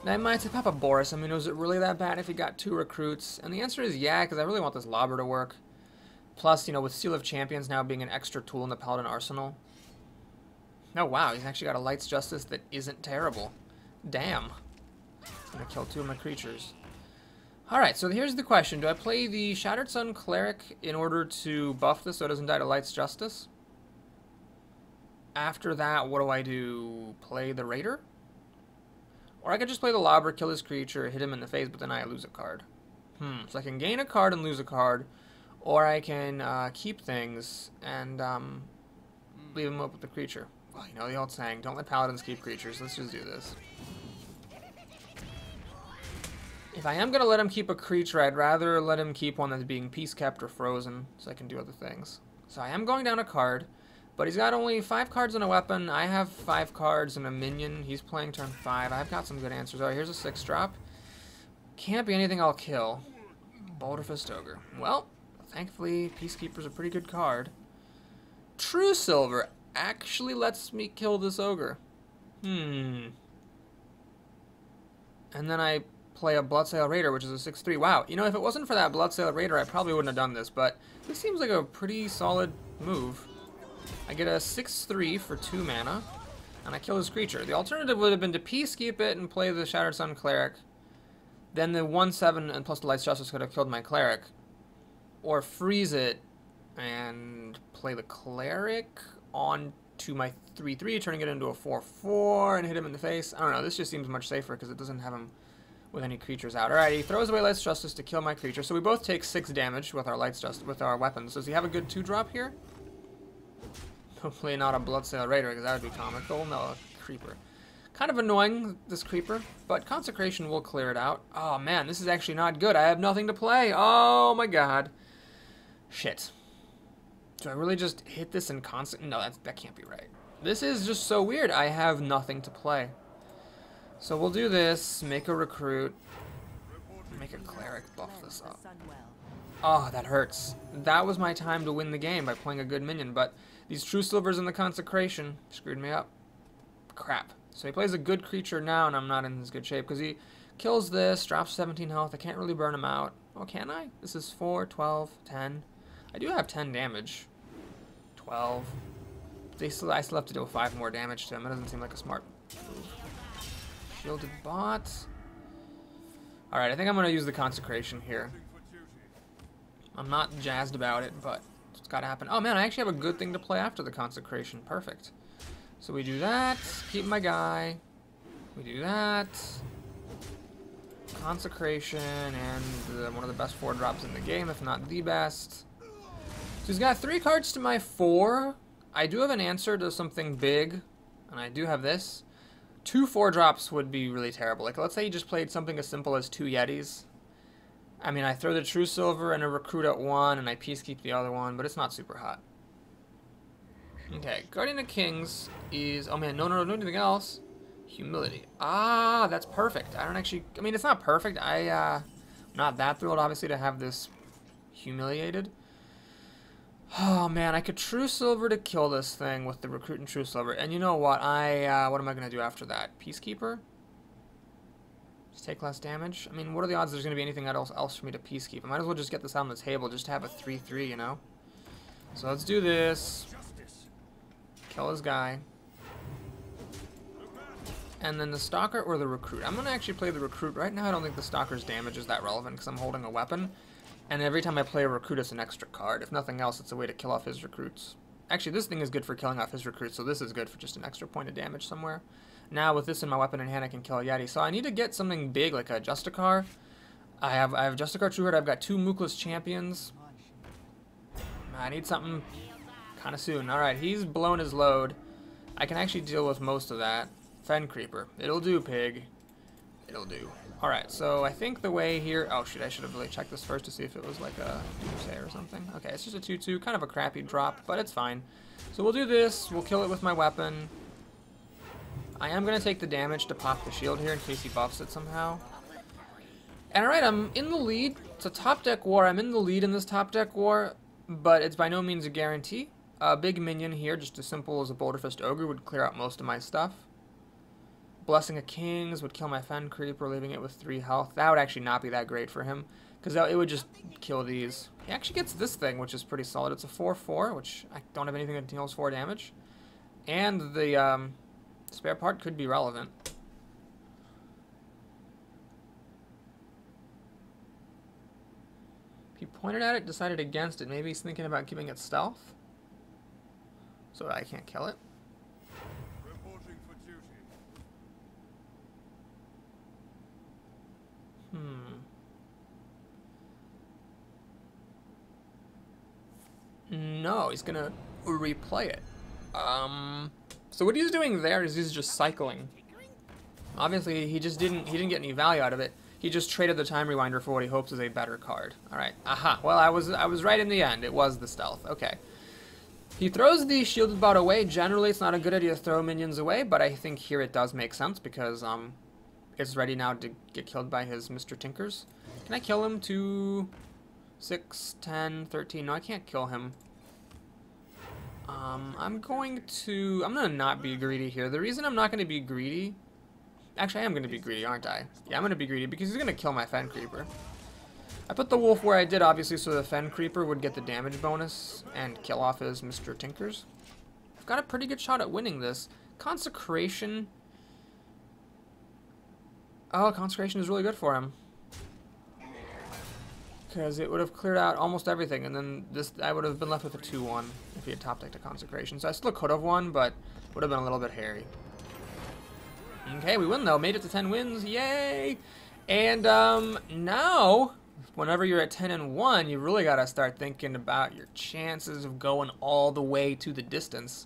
Now I might say Papa Boris. I mean, was it really that bad if he got 2 recruits? And the answer is yeah, because I really want this Lobber to work. Plus, you know, with Seal of Champions now being an extra tool in the Paladin arsenal. Oh wow, he's actually got a Light's Justice that isn't terrible. Damn. It's gonna kill 2 of my creatures. Alright, so here's the question. Do I play the Shattered Sun Cleric in order to buff this so it doesn't die to Light's Justice? After that, what do I do? Play the Raider? Or I could just play the Lobber, kill his creature, hit him in the face, but then I lose a card. So I can gain a card and lose a card, or I can keep things and leave him up with the creature. Well, you know the old saying, don't let Paladins keep creatures. Let's just do this. If I am going to let him keep a creature, I'd rather let him keep one that's being peace kept or frozen, so I can do other things. So I am going down a card, but he's got only 5 cards and a weapon. I have 5 cards and a minion. He's playing turn 5. I've got some good answers. Alright, here's a 6-drop. Can't be anything I'll kill. Boulderfist Ogre. Well, thankfully, Peacekeeper's a pretty good card. True Silver actually lets me kill this Ogre. And then I play a Bloodsail Raider, which is a 6/3. Wow, you know, if it wasn't for that Bloodsail Raider, I probably wouldn't have done this, but this seems like a pretty solid move. I get a 6/3 for 2 mana, and I kill his creature. The alternative would have been to Peacekeep it and play the Shattered Sun Cleric. Then the 1/7 and plus the Light's Justice could have killed my Cleric. Or freeze it and play the Cleric onto my 3/3, turning it into a 4/4 and hit him in the face. I don't know, this just seems much safer because it doesn't have him with any creatures out. Alright, he throws away Light's Justice to kill my creature, so we both take 6 damage with our Light's Justice, with our weapons. Does he have a good 2-drop here? Hopefully not a Bloodsail Raider, because that would be comical. No, a Creeper. Kind of annoying, this Creeper, but Consecration will clear it out. Oh man, this is actually not good. I have nothing to play. Oh my god. Shit. Do I really just hit this and No, that can't be right. This is just so weird. I have nothing to play. So we'll do this, make a Recruit, make a Cleric, buff this up. Oh, that hurts. That was my time to win the game by playing a good minion, but these True Silvers in the Consecration screwed me up. Crap. So he plays a good creature now, and I'm not in as good shape, because he kills this, drops 17 health. I can't really burn him out. Oh, can I? This is 4, 12, 10. I do have 10 damage. 12. I still have to deal 5 more damage to him. That doesn't seem like a smart move. Shielded bot. Alright, I think I'm going to use the Consecration here. I'm not jazzed about it, but it's got to happen. Oh man, I actually have a good thing to play after the Consecration. Perfect. So we do that. Keep my guy. We do that. Consecration, and one of the best 4-drops in the game, if not the best. So he's got 3 cards to my 4. I do have an answer to something big, and I do have this. 2 4-drops would be really terrible. Like, let's say he just played something as simple as 2 Yetis. I mean, I throw the True Silver and a Recruit at one, and I Peacekeep the other one, but it's not super hot. Okay, Guardian of Kings is... Oh man, no anything else. Humility. Ah, that's perfect. I don't actually... I mean, it's not perfect. I'm not that thrilled, obviously, to have this humiliated. Oh man, I could True Silver to kill this thing with the Recruit and True Silver. And you know what? What am I going to do after that? Peacekeeper? Just take less damage? I mean, what are the odds there's going to be anything else for me to Peacekeep? I might as well just get this out on the table just to have a 3-3, you know? So let's do this. Kill his guy. And then the Stalker or the Recruit. I'm going to actually play the Recruit. Right now I don't think the Stalker's damage is that relevant because I'm holding a weapon. And every time I play a Recruit, it's an extra card. If nothing else, it's a way to kill off his Recruits. Actually, this thing is good for killing off his Recruits, so this is good for just an extra point of damage somewhere. Now, with this in my weapon in hand, I can kill a Yeti. So I need to get something big, like a Justicar. I have Justicar Trueheart. I've got 2 Mookless Champions. I need something kind of soon. Alright, he's blown his load. I can actually deal with most of that. Fen Creeper. It'll do, pig. It'll do. Alright, so I think the way here... Oh, shoot, I should have really checked this first to see if it was like a Doomsday or something. Okay, it's just a 2-2. Kind of a crappy drop, but it's fine. So we'll do this. We'll kill it with my weapon. I am going to take the damage to pop the shield here in case he buffs it somehow. And alright, I'm in the lead. It's a top deck war. I'm in the lead in this top deck war, but it's by no means a guarantee. A big minion here, just as simple as a Boulderfist Ogre, would clear out most of my stuff. Blessing of Kings would kill my Fen Creeper, leaving it with 3 health. That would actually not be that great for him, because it would just kill these. He actually gets this thing, which is pretty solid. It's a 4-4, which I don't have anything that deals 4 damage. And the spare part could be relevant. He pointed at it, decided against it. Maybe he's thinking about keeping it stealth, so I can't kill it. No, he's gonna replay it. So what he's doing there is he's just cycling. Obviously, he didn't get any value out of it. He just traded the Time Rewinder for what he hopes is a better card. All right. Aha. Well, I was right in the end. It was the stealth. Okay. He throws the Shielded Bot away. Generally, it's not a good idea to throw minions away, but I think here it does make sense because it's ready now to get killed by his Mr. Tinkers. Can I kill him? 2, 6, 10, 13. No, I can't kill him. I'm gonna not be greedy here. The reason I'm not gonna be greedy, actually I am gonna be greedy, aren't I? Yeah, I'm gonna be greedy because he's gonna kill my Fen Creeper. I put the wolf where I did, obviously, so the Fen Creeper would get the damage bonus and kill off his Mr. Tinkers. I've got a pretty good shot at winning this. Consecration. Oh, Consecration is really good for him. Because it would have cleared out almost everything, and then I would have been left with a 2-1 if he had top decked a Consecration. So I still could have won, but would have been a little bit hairy. Okay, we win though. Made it to 10 wins. Yay! And now, whenever you're at 10-1, you really got to start thinking about your chances of going all the way to the distance.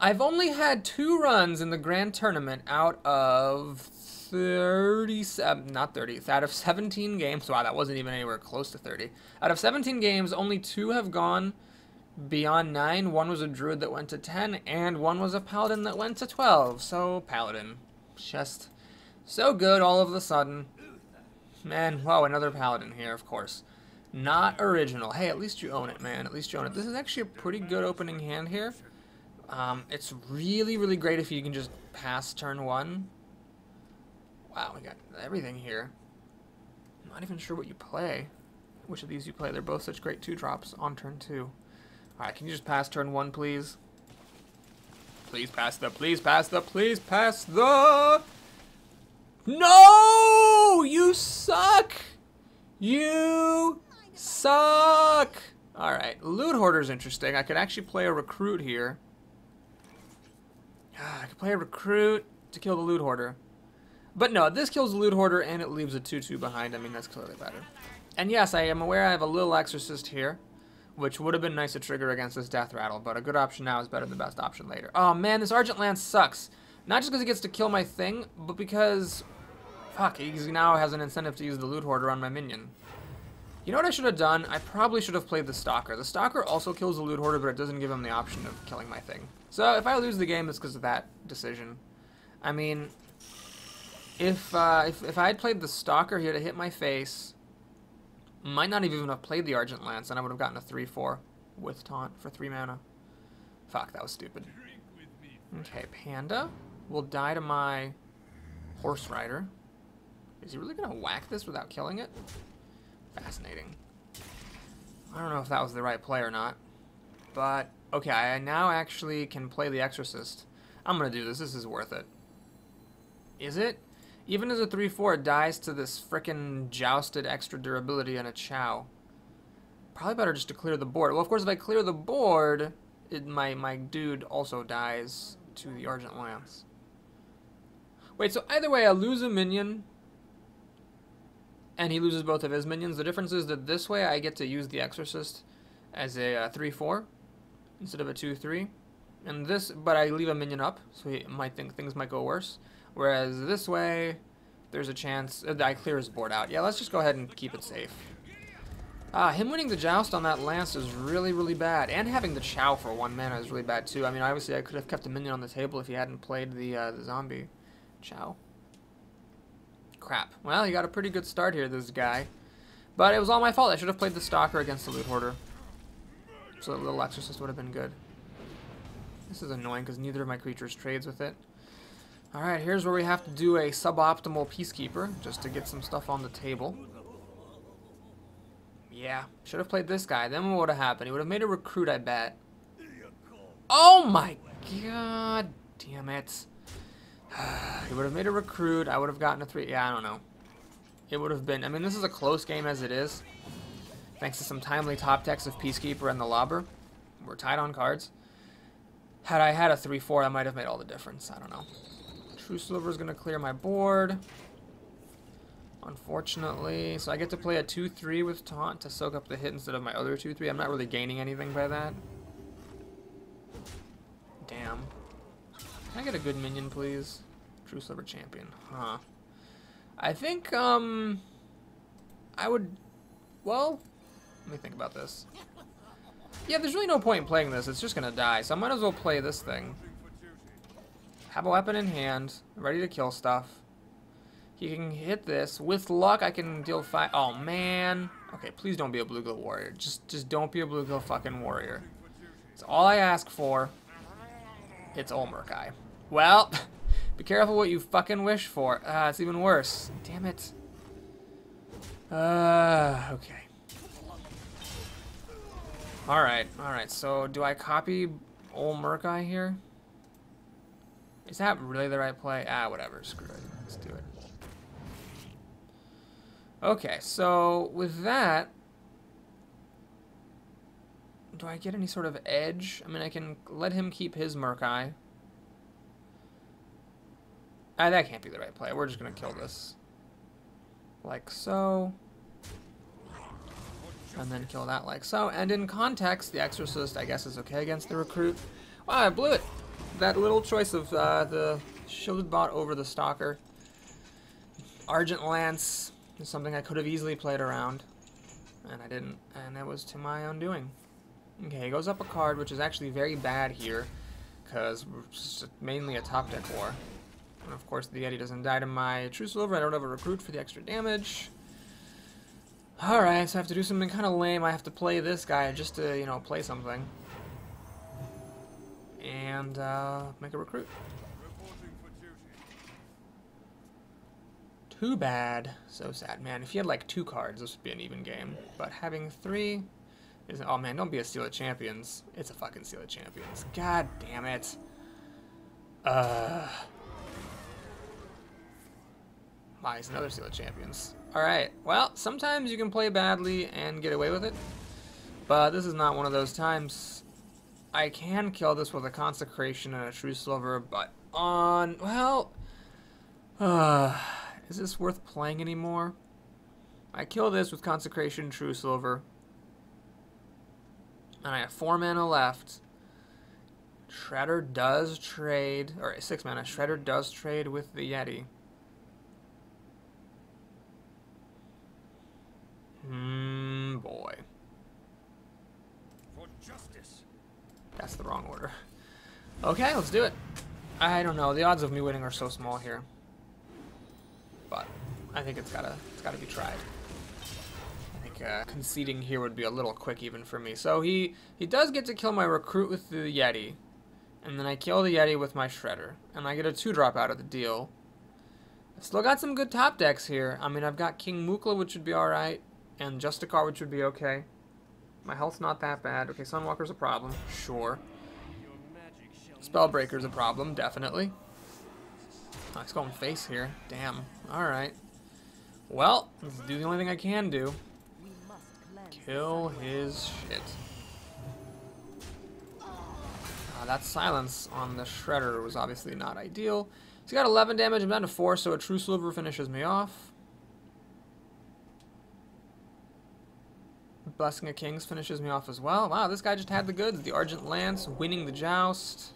I've only had 2 runs in the Grand Tournament out of 37, not 30, out of 17 games. Wow, that wasn't even anywhere close to 30. Out of 17 games, only 2 have gone beyond 9. 1 was a Druid that went to 10, and 1 was a Paladin that went to 12. So, Paladin. Just so good all of a sudden. Man, wow, another Paladin here, of course. Not original. Hey, at least you own it, man. At least you own it. This is actually a pretty good opening hand here. It's really, really great if you can just pass turn 1. Wow, we got everything here. I'm not even sure what you play. Which of these you play. They're both such great 2-drops on turn 2. Alright, can you just pass turn 1, please? Please pass the, please pass the, please pass the... No! You suck! You suck! Alright, Loot Hoarder's interesting. I could actually play a Recruit here. I could play a Recruit to kill the Loot Hoarder. But no, this kills the Loot Hoarder and it leaves a 2-2 behind. I mean, that's clearly better. And yes, I am aware I have a little Exorcist here, which would have been nice to trigger against this Death Rattle, but a good option now is better than the best option later. Oh man, this Argent Lance sucks. Not just because he gets to kill my thing, but because... Fuck, he now has an incentive to use the Loot Hoarder on my minion. You know what I should have done? I probably should have played the Stalker. The Stalker also kills the Loot Hoarder, but it doesn't give him the option of killing my thing. So if I lose the game, it's because of that decision. I mean, if I had played the Stalker here to hit my face, might not even have played the Argent Lance, and I would have gotten a 3-4 with Taunt for 3 mana. Fuck, that was stupid. Okay, Panda will die to my Horse Rider. Is he really going to whack this without killing it? Fascinating. I don't know if that was the right play or not. But, okay, I now actually can play the Exorcist. I'm going to do this. This is worth it. Is it? Even as a 3-4, it dies to this frickin' Jousted extra durability and a Chow. Probably better just to clear the board. Well, of course, if I clear the board, my dude also dies to the Argent Lance. Wait, so either way, I lose a minion, and he loses both of his minions. The difference is that this way I get to use the Exorcist as a 3-4 instead of a 2-3. And this, but I leave a minion up, so he might think things might go worse. Whereas this way, there's a chance that I clear his board out. Yeah, let's just go ahead and keep it safe. Him winning the Joust on that Lance is really, really bad. And having the Chow for 1 mana is really bad too. I mean, obviously I could have kept a minion on the table if he hadn't played the zombie Chow. Crap. Well, he got a pretty good start here, this guy. But it was all my fault. I should have played the Stalker against the Loot Hoarder. So that little Exorcist would have been good. This is annoying because neither of my creatures trades with it. Alright, here's where we have to do a suboptimal Peacekeeper, just to get some stuff on the table. Yeah, should have played this guy. Then what would have happened? He would have made a Recruit, I bet. Oh my god, damn it. He would have made a Recruit, I would have gotten a 3. Yeah, I don't know. It would have been, I mean, this is a close game as it is. Thanks to some timely top decks of Peacekeeper and the Lobber. We're tied on cards. Had I had a 3-4, that might have made all the difference. I don't know. True Sliver is going to clear my board. Unfortunately. So I get to play a 2-3 with Taunt to soak up the hit instead of my other 2-3. I'm not really gaining anything by that. Damn. Can I get a good minion, please? True Sliver Champion. Huh. I think, I would... Well, let me think about this. Yeah, there's really no point in playing this. It's just going to die. So I might as well play this thing. Have a weapon in hand, ready to kill stuff. He can hit this. With luck, I can deal 5. Oh, man. Okay, please don't be a Bluegill Warrior. Just don't be a Bluegill fucking Warrior. It's all I ask for. It's Olmurkai. Well, be careful what you fucking wish for. It's even worse. Damn it. Okay. Alright, so do I copy Olmurkai here? Is that really the right play? Whatever, screw it. Let's do it. Okay, so with that, do I get any sort of edge? I mean, I can let him keep his Murkai. That can't be the right play. We're just going to kill this. Like so. And then kill that like so. And in context, the Exorcist, I guess, is okay against the Recruit. Wow, I blew it. That little choice of the Shielded Bot over the Stalker. Argent Lance is something I could have easily played around. And I didn't. And that was to my undoing. Okay, he goes up a card, which is actually very bad here. Because we're just mainly a top deck war. And of course, the Yeti doesn't die to my True Silver. I don't have a Recruit for the extra damage. Alright, so I have to do something kind of lame. I have to play this guy just to, you know, play something. And make a Recruit. Too bad. So sad. Man, if you had like 2 cards, this would be an even game. But having 3 is... Oh man, don't be a Seal of Champions. It's a fucking Seal of Champions. God damn it. He's another Seal of Champions. Alright, well, sometimes you can play badly and get away with it. But this is not one of those times. I can kill this with a Consecration and a True Silver, but on... Well... is this worth playing anymore? I kill this with Consecration, True Silver. And I have 4 mana left. Shredder does trade... Or 6 mana. Shredder does trade with the Yeti. Boy. For justice. That's the wrong order. Okay, let's do it. I don't know. The odds of me winning are so small here. But I think it's gotta be tried. I think conceding here would be a little quick even for me. So he does get to kill my recruit with the Yeti. And then I kill the Yeti with my Shredder. And I get a 2-drop out of the deal. I've still got some good top decks here. I mean, I've got King Mukla, which would be alright. And Justicar, which would be okay. My health's not that bad. Okay, Sunwalker's a problem. Sure. Spellbreaker's a problem, definitely. Oh, he's going face here. Damn. Alright. Well, let's do the only thing I can do. Kill his shit. That silence on the Shredder was obviously not ideal. He's got 11 damage. I'm down to 4, so a True Silver finishes me off. Blessing of Kings finishes me off as well. Wow, this guy just had the goods. The Argent Lance, winning the joust.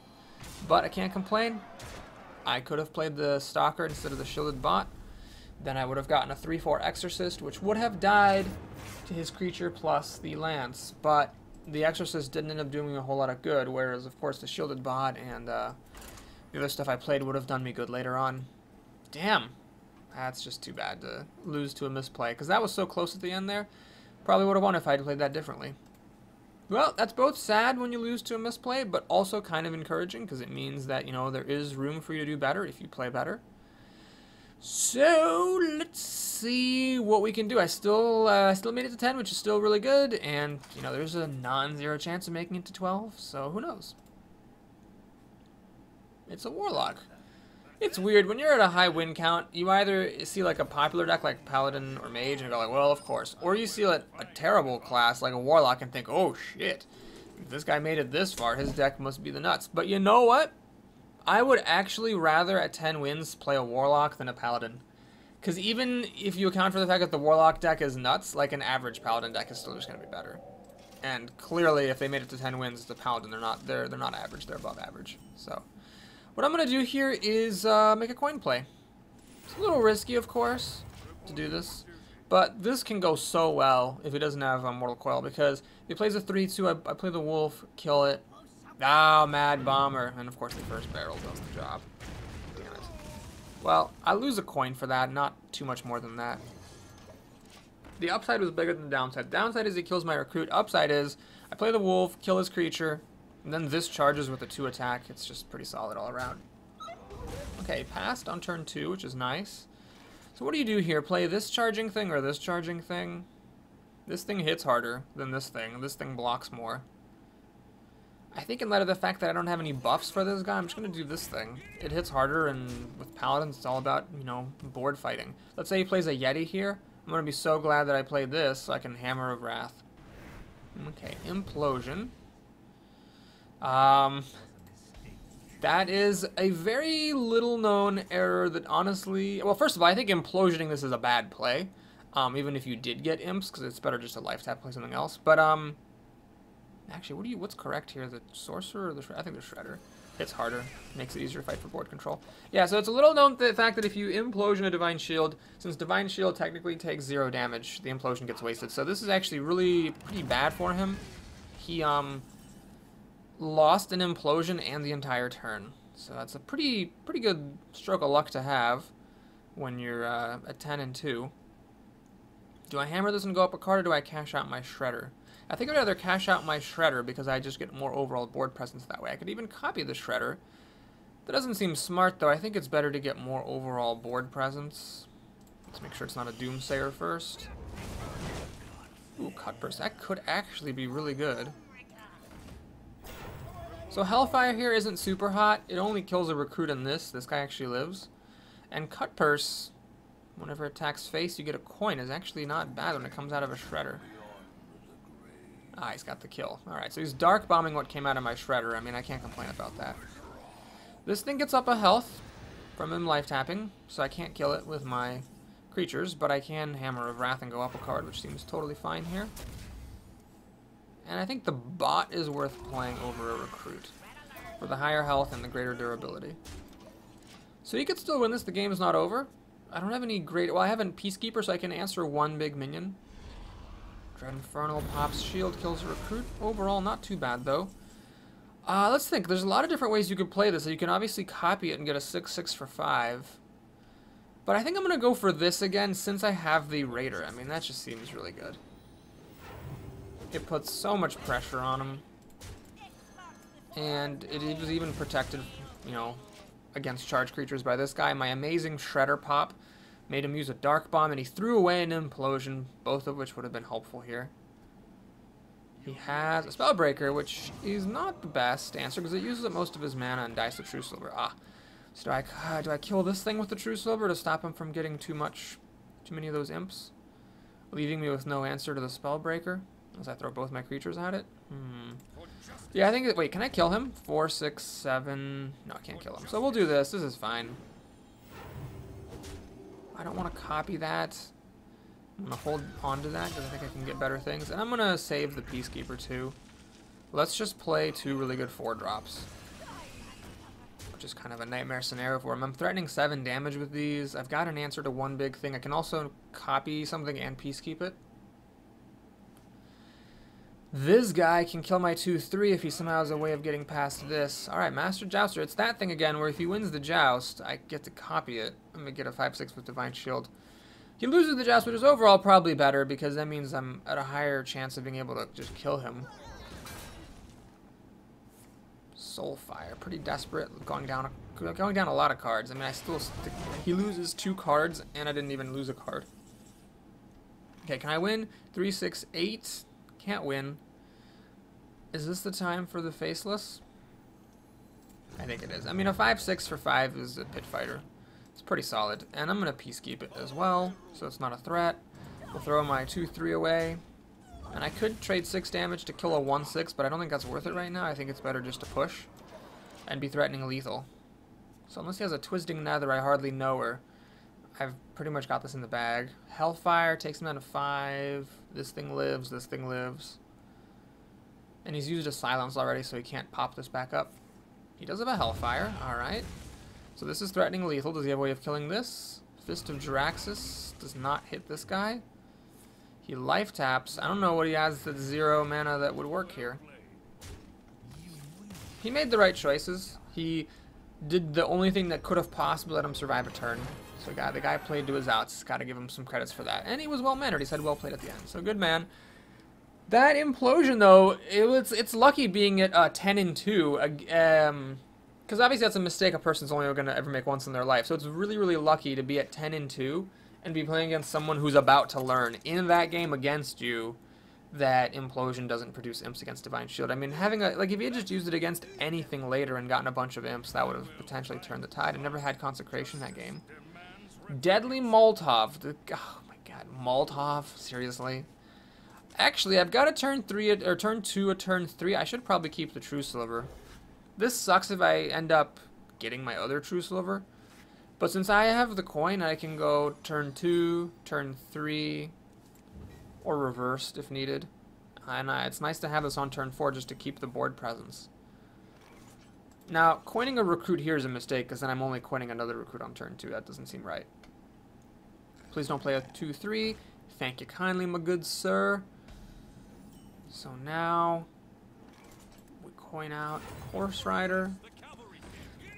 But I can't complain. I could have played the Stalker instead of the Shielded Bot. Then I would have gotten a 3/4 Exorcist, which would have died to his creature plus the Lance. But the Exorcist didn't end up doing me a whole lot of good, whereas, of course, the Shielded Bot and the other stuff I played would have done me good later on. Damn. That's just too bad to lose to a misplay, because that was so close at the end there. Probably would have won if I had played that differently. Well, that's both sad when you lose to a misplay, but also kind of encouraging, because it means that, you know, there is room for you to do better if you play better. So, let's see what we can do. I still made it to 10, which is still really good, and, you know, there's a non-zero chance of making it to 12, so who knows? It's a Warlock. It's weird, when you're at a high win count, you either see like a popular deck like Paladin or Mage and go like, well, of course. Or you see like a terrible class like a Warlock and think, oh shit, if this guy made it this far, his deck must be the nuts. But you know what? I would actually rather at 10 wins play a Warlock than a Paladin. Because even if you account for the fact that the Warlock deck is nuts, like an average Paladin deck is still just going to be better. And clearly if they made it to 10 wins, it's a Paladin. They're not average, they're above average. So what I'm going to do here is make a coin play. It's a little risky, of course, to do this. But this can go so well if he doesn't have Mortal Coil, because if he plays a 3-2, I play the Wolf, kill it. Ah, Mad Bomber. And, of course, the first barrel does the job. Damn it. Well, I lose a coin for that, not too much more than that. The upside was bigger than the downside. The downside is he kills my recruit. Upside is I play the Wolf, kill his creature, and then this charges with a 2 attack. It's just pretty solid all around. Okay, passed on turn 2, which is nice. So what do you do here? Play this charging thing or this charging thing? This thing hits harder than this thing. This thing blocks more. I think in light of the fact that I don't have any buffs for this guy, I'm just going to do this thing. It hits harder, and with Paladins, it's all about, you know, board fighting. Let's say he plays a Yeti here. I'm going to be so glad that I played this so I can Hammer of Wrath. Okay, Implosion. That is a very little known error that honestly, well, first of all, I think implosioning this is a bad play, even if you did get imps, because it's better just to life tap, play something else. But actually, what's correct here? The sorcerer or the I think the shredder hits harder, makes it easier to fight for board control. Yeah, so it's a little known the fact that if you implosion a divine shield, since divine shield technically takes 0 damage, the implosion gets wasted. So this is actually really pretty bad for him. He lost an implosion and the entire turn. So that's a pretty good stroke of luck to have when you're at 10 and 2. Do I hammer this and go up a card, or do I cash out my shredder? I think I'd rather cash out my shredder because I just get more overall board presence that way. I could even copy the shredder. That doesn't seem smart though. I think it's better to get more overall board presence. Let's make sure it's not a Doomsayer first. Ooh, Cutpurse. That could actually be really good. So Hellfire here isn't super hot. It only kills a recruit in this. This guy actually lives. And Cut Purse, whenever it attacks face, you get a coin. Is actually not bad when it comes out of a Shredder. Ah, he's got the kill. Alright, so he's Dark Bombing what came out of my Shredder. I mean, I can't complain about that. This thing gets up a health from him life tapping, so I can't kill it with my creatures, but I can Hammer of Wrath and go up a card, which seems totally fine here. And I think the bot is worth playing over a recruit for the higher health and the greater durability. So you could still win this. The game is not over. I don't have any great... Well, I have a Peacekeeper, so I can answer one big minion. Dread Infernal pops shield, kills a recruit. Overall, not too bad, though. Let's think. There's a lot of different ways you could play this. So you can obviously copy it and get a 6/6 for 5. But I think I'm going to go for this again since I have the Raider. I mean, that just seems really good. It puts so much pressure on him. And it was even protected, you know, against charged creatures by this guy. My amazing Shredder pop made him use a Dark Bomb, and he threw away an Implosion, both of which would have been helpful here. He has a Spellbreaker, which is not the best answer because it uses up most of his mana and dies to True Silver. So do I kill this thing with the True Silver to stop him from getting too many of those imps, leaving me with no answer to the Spellbreaker as I throw both my creatures at it? Yeah, I think. Wait, can I kill him? 4, 6, 7. No, I can't kill him. So we'll do this. This is fine. I don't want to copy that. I'm going to hold on to that because I think I can get better things. And I'm going to save the Peacekeeper too. Let's just play 2 really good 4-drops. Which is kind of a nightmare scenario for him. I'm threatening 7 damage with these. I've got an answer to one big thing. I can also copy something and Peacekeep it. This guy can kill my 2/3 if he somehow has a way of getting past this. Alright, Master Jouster. It's that thing again where if he wins the Joust, I get to copy it. I'm going to get a 5/6 with Divine Shield. He loses the Joust, which is overall probably better because that means I'm at a higher chance of being able to just kill him. Soulfire. Pretty desperate. Going down a lot of cards. I mean, he loses 2 cards and I didn't even lose a card. Okay, can I win? 3, 6, 8. Can't win. Is this the time for the Faceless? I think it is. I mean, a 5/6 for 5 is a pit fighter. It's pretty solid. And I'm going to Peacekeep it as well, so it's not a threat. We'll throw my 2/3 away. And I could trade 6 damage to kill a 1/6, but I don't think that's worth it right now. I think it's better just to push and be threatening lethal. So unless he has a Twisting Nether, I hardly know her. I've pretty much got this in the bag. Hellfire takes him down to 5. This thing lives. This thing lives. And he's used a Silence already, so he can't pop this back up. He does have a Hellfire. Alright. So this is threatening lethal. Does he have a way of killing this? Fist of Jaraxxus does not hit this guy. He life taps. I don't know what he has that's 0 mana that would work here. He made the right choices. He did the only thing that could have possibly let him survive a turn. So the guy played to his outs. Got to give him some credits for that. And he was well-mannered. He said well played at the end. So good man. That Implosion, though, it's lucky being at 10-2. Because obviously that's a mistake a person's only going to ever make once in their life. So it's really, really lucky to be at 10-2 and be playing against someone who's about to learn in that game against you that Implosion doesn't produce imps against Divine Shield. I mean, if you had just used it against anything later and gotten a bunch of imps, that would have potentially turned the tide. I never had Consecration that game. Deadly Molotov. Oh my god, Molotov? Seriously? Actually, I've got a turn 2, a turn 3. I should probably keep the True Silver. This sucks if I end up getting my other True Silver. But since I have the coin, I can go turn 2, turn 3, or reversed if needed. And it's nice to have this on turn 4 just to keep the board presence. Now, coining a recruit here is a mistake because then I'm only coining another recruit on turn 2. That doesn't seem right. Please don't play a 2/3. Thank you kindly, my good sir. So now we coin out Horse Rider.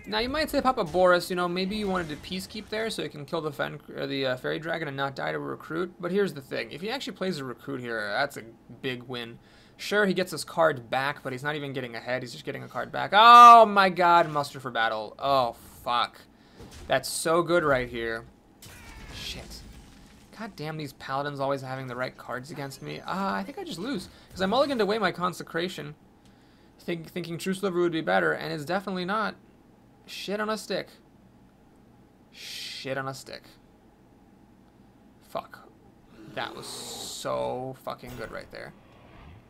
Now you might say, Papa Boris, you know, maybe you wanted to Peacekeep there so you can kill the Fairy Dragon and not die to a recruit. But here's the thing: if he actually plays a recruit here, that's a big win. Sure, he gets his card back, but he's not even getting ahead. He's just getting a card back. Oh my God, Muster for Battle. Oh fuck, that's so good right here. Shit. God damn, these Paladins always having the right cards against me. I think I just lose because I mulliganed away my Consecration. Thinking True Sliver would be better, and it's definitely not. Shit on a stick. Shit on a stick. Fuck. That was so fucking good right there.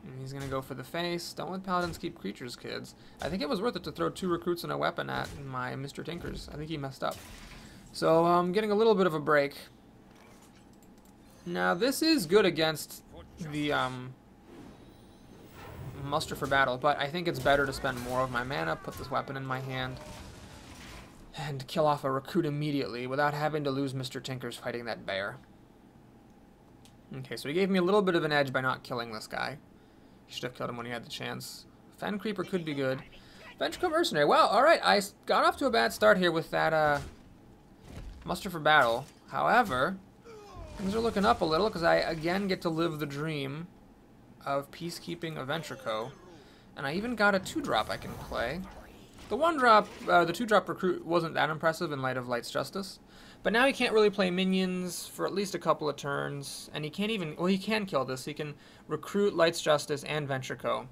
And he's gonna go for the face. Don't let paladins keep creatures, kids. I think it was worth it to throw 2 recruits and a weapon at my Mr. Tinkers. I think he messed up. So I'm getting a little bit of a break. Now this is good against the muster for battle, but I think it's better to spend more of my mana, put this weapon in my hand, and kill off a recruit immediately without having to lose Mr. Tinkers fighting that bear. Okay, so he gave me a little bit of an edge by not killing this guy. He should have killed him when he had the chance. Fen Creeper could be good. Ventricle Mercenary. Well, alright, I got off to a bad start here with that muster for battle. However, things are looking up a little because I again get to live the dream of Peacekeeping Aventrico. And I even got a 2-drop I can play. The 1-drop, the 2-drop recruit wasn't that impressive in light of Light's Justice. But now he can't really play minions for at least a couple of turns. And he can't even, well, he can kill this. He can recruit Light's Justice and Ventrico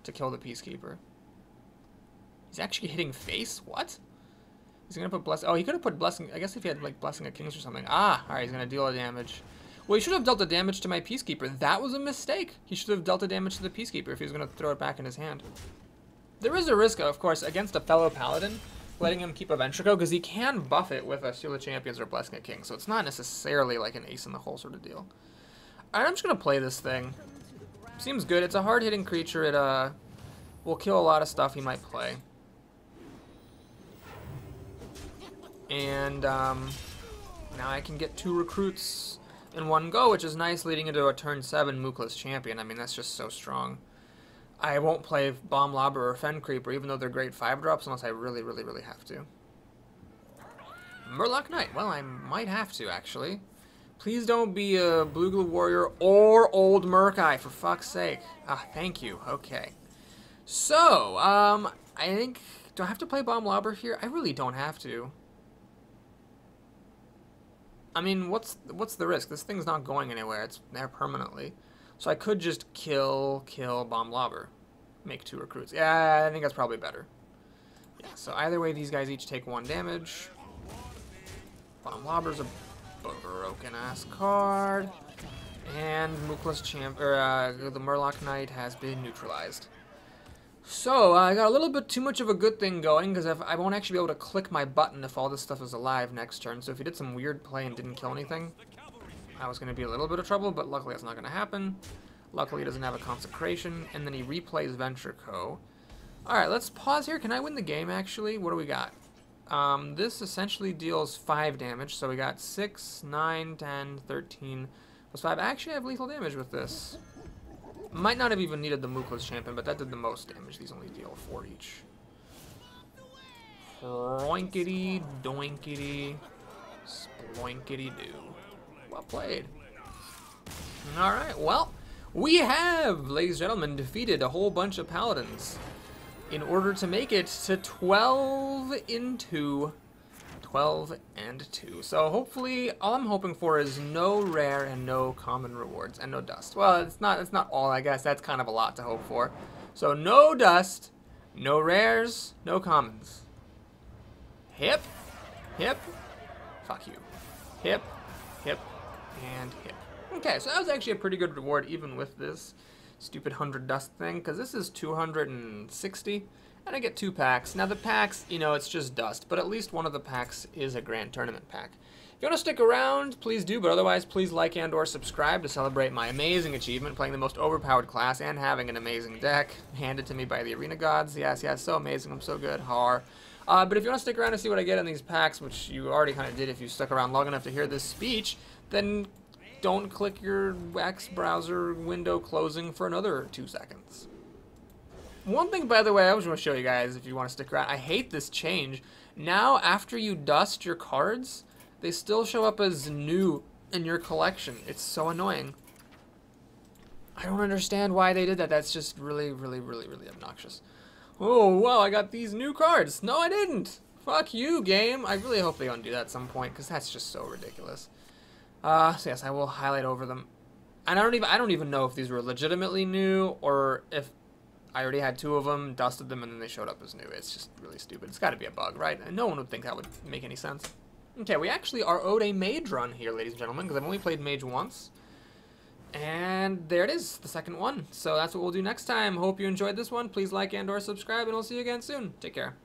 to kill the Peacekeeper. He's actually hitting face? What? He's going to put Blessing. Oh, he could have put Blessing. I guess if he had, like, Blessing of Kings or something. Ah, alright, he's going to deal a damage. Well, he should have dealt the damage to my Peacekeeper. That was a mistake. He should have dealt the damage to the Peacekeeper if he was going to throw it back in his hand. There is a risk, of course, against a fellow Paladin, letting him keep a Ventrico, because he can buff it with a Shield of Champions or Blessing of Kings, so it's not necessarily like an ace in the hole sort of deal. Alright, I'm just going to play this thing. Seems good. It's a hard-hitting creature. It will kill a lot of stuff he might play. And now I can get 2 recruits in one go, which is nice, leading into a turn 7 Mookless Champion. I mean, that's just so strong. I won't play Bomb Lobber or Fen Creeper, even though they're great 5-drops, unless I really, really, really have to. Murloc Knight. Well, I might have to, actually. Please don't be a Blue-Glue Warrior or Old Murkai, for fuck's sake. Ah, thank you. Okay. So, I think... Do I have to play Bomb Lobber here? I really don't have to. I mean, what's the risk? This thing's not going anywhere. It's there permanently. So I could just kill Bomb Lobber. Make 2 recruits. Yeah, I think that's probably better. Yeah, so either way, these guys each take 1 damage. Bomb Lobber's a broken-ass card. And Mookless the Murloc Knight has been neutralized. So, I got a little bit too much of a good thing going, because I won't actually be able to click my button if all this stuff is alive next turn. So if he did some weird play and didn't kill anything, I was going to be a little bit of trouble, but luckily that's not going to happen. Luckily he doesn't have a Consecration, and then he replays Ventrico. Alright, let's pause here. Can I win the game, actually? What do we got? This essentially deals 5 damage, so we got 6, 9, 10, 13, plus 5. Actually, I have lethal damage with this. Might not have even needed the Mookless Champion, but that did the most damage. These only deal 4 each. Oinkity, doinkity, sploinkity doo. Well played. Alright, well, we have, ladies and gentlemen, defeated a whole bunch of Paladins in order to make it to 12 and 2. 12 and 2. So hopefully, all I'm hoping for is no rare and no common rewards and no dust. Well, it's not all, I guess. That's kind of a lot to hope for. So no dust, no rares, no commons. Hip, hip, fuck you. Hip, hip, and hip. Okay, so that was actually a pretty good reward even with this stupid 100 dust thing, because this is 260, and I get 2 packs. Now the packs, you know, it's just dust, but at least one of the packs is a Grand Tournament pack. If you want to stick around, please do, but otherwise please like and or subscribe to celebrate my amazing achievement, playing the most overpowered class and having an amazing deck, handed to me by the Arena Gods. Yes, so amazing, I'm so good, har. But if you want to stick around to see what I get in these packs, which you already kind of did if you stuck around long enough to hear this speech, then don't click your X browser window closing for another 2 seconds. One thing, by the way, I was going to show you guys if you want to stick around. I hate this change. Now, after you dust your cards, they still show up as new in your collection. It's so annoying. I don't understand why they did that. That's just really, really, really, really obnoxious. Oh, wow, I got these new cards. No, I didn't. Fuck you, game. I really hope they undo that at some point, because that's just so ridiculous. So yes, I will highlight over them. And I don't even know if these were legitimately new, or if I already had 2 of them, dusted them, and then they showed up as new. It's just really stupid. It's got to be a bug, right? And no one would think that would make any sense. Okay, we actually are owed a mage run here, ladies and gentlemen, because I've only played mage once. And there it is, the second one. So that's what we'll do next time. Hope you enjoyed this one. Please like and or subscribe, and I'll see you again soon. Take care.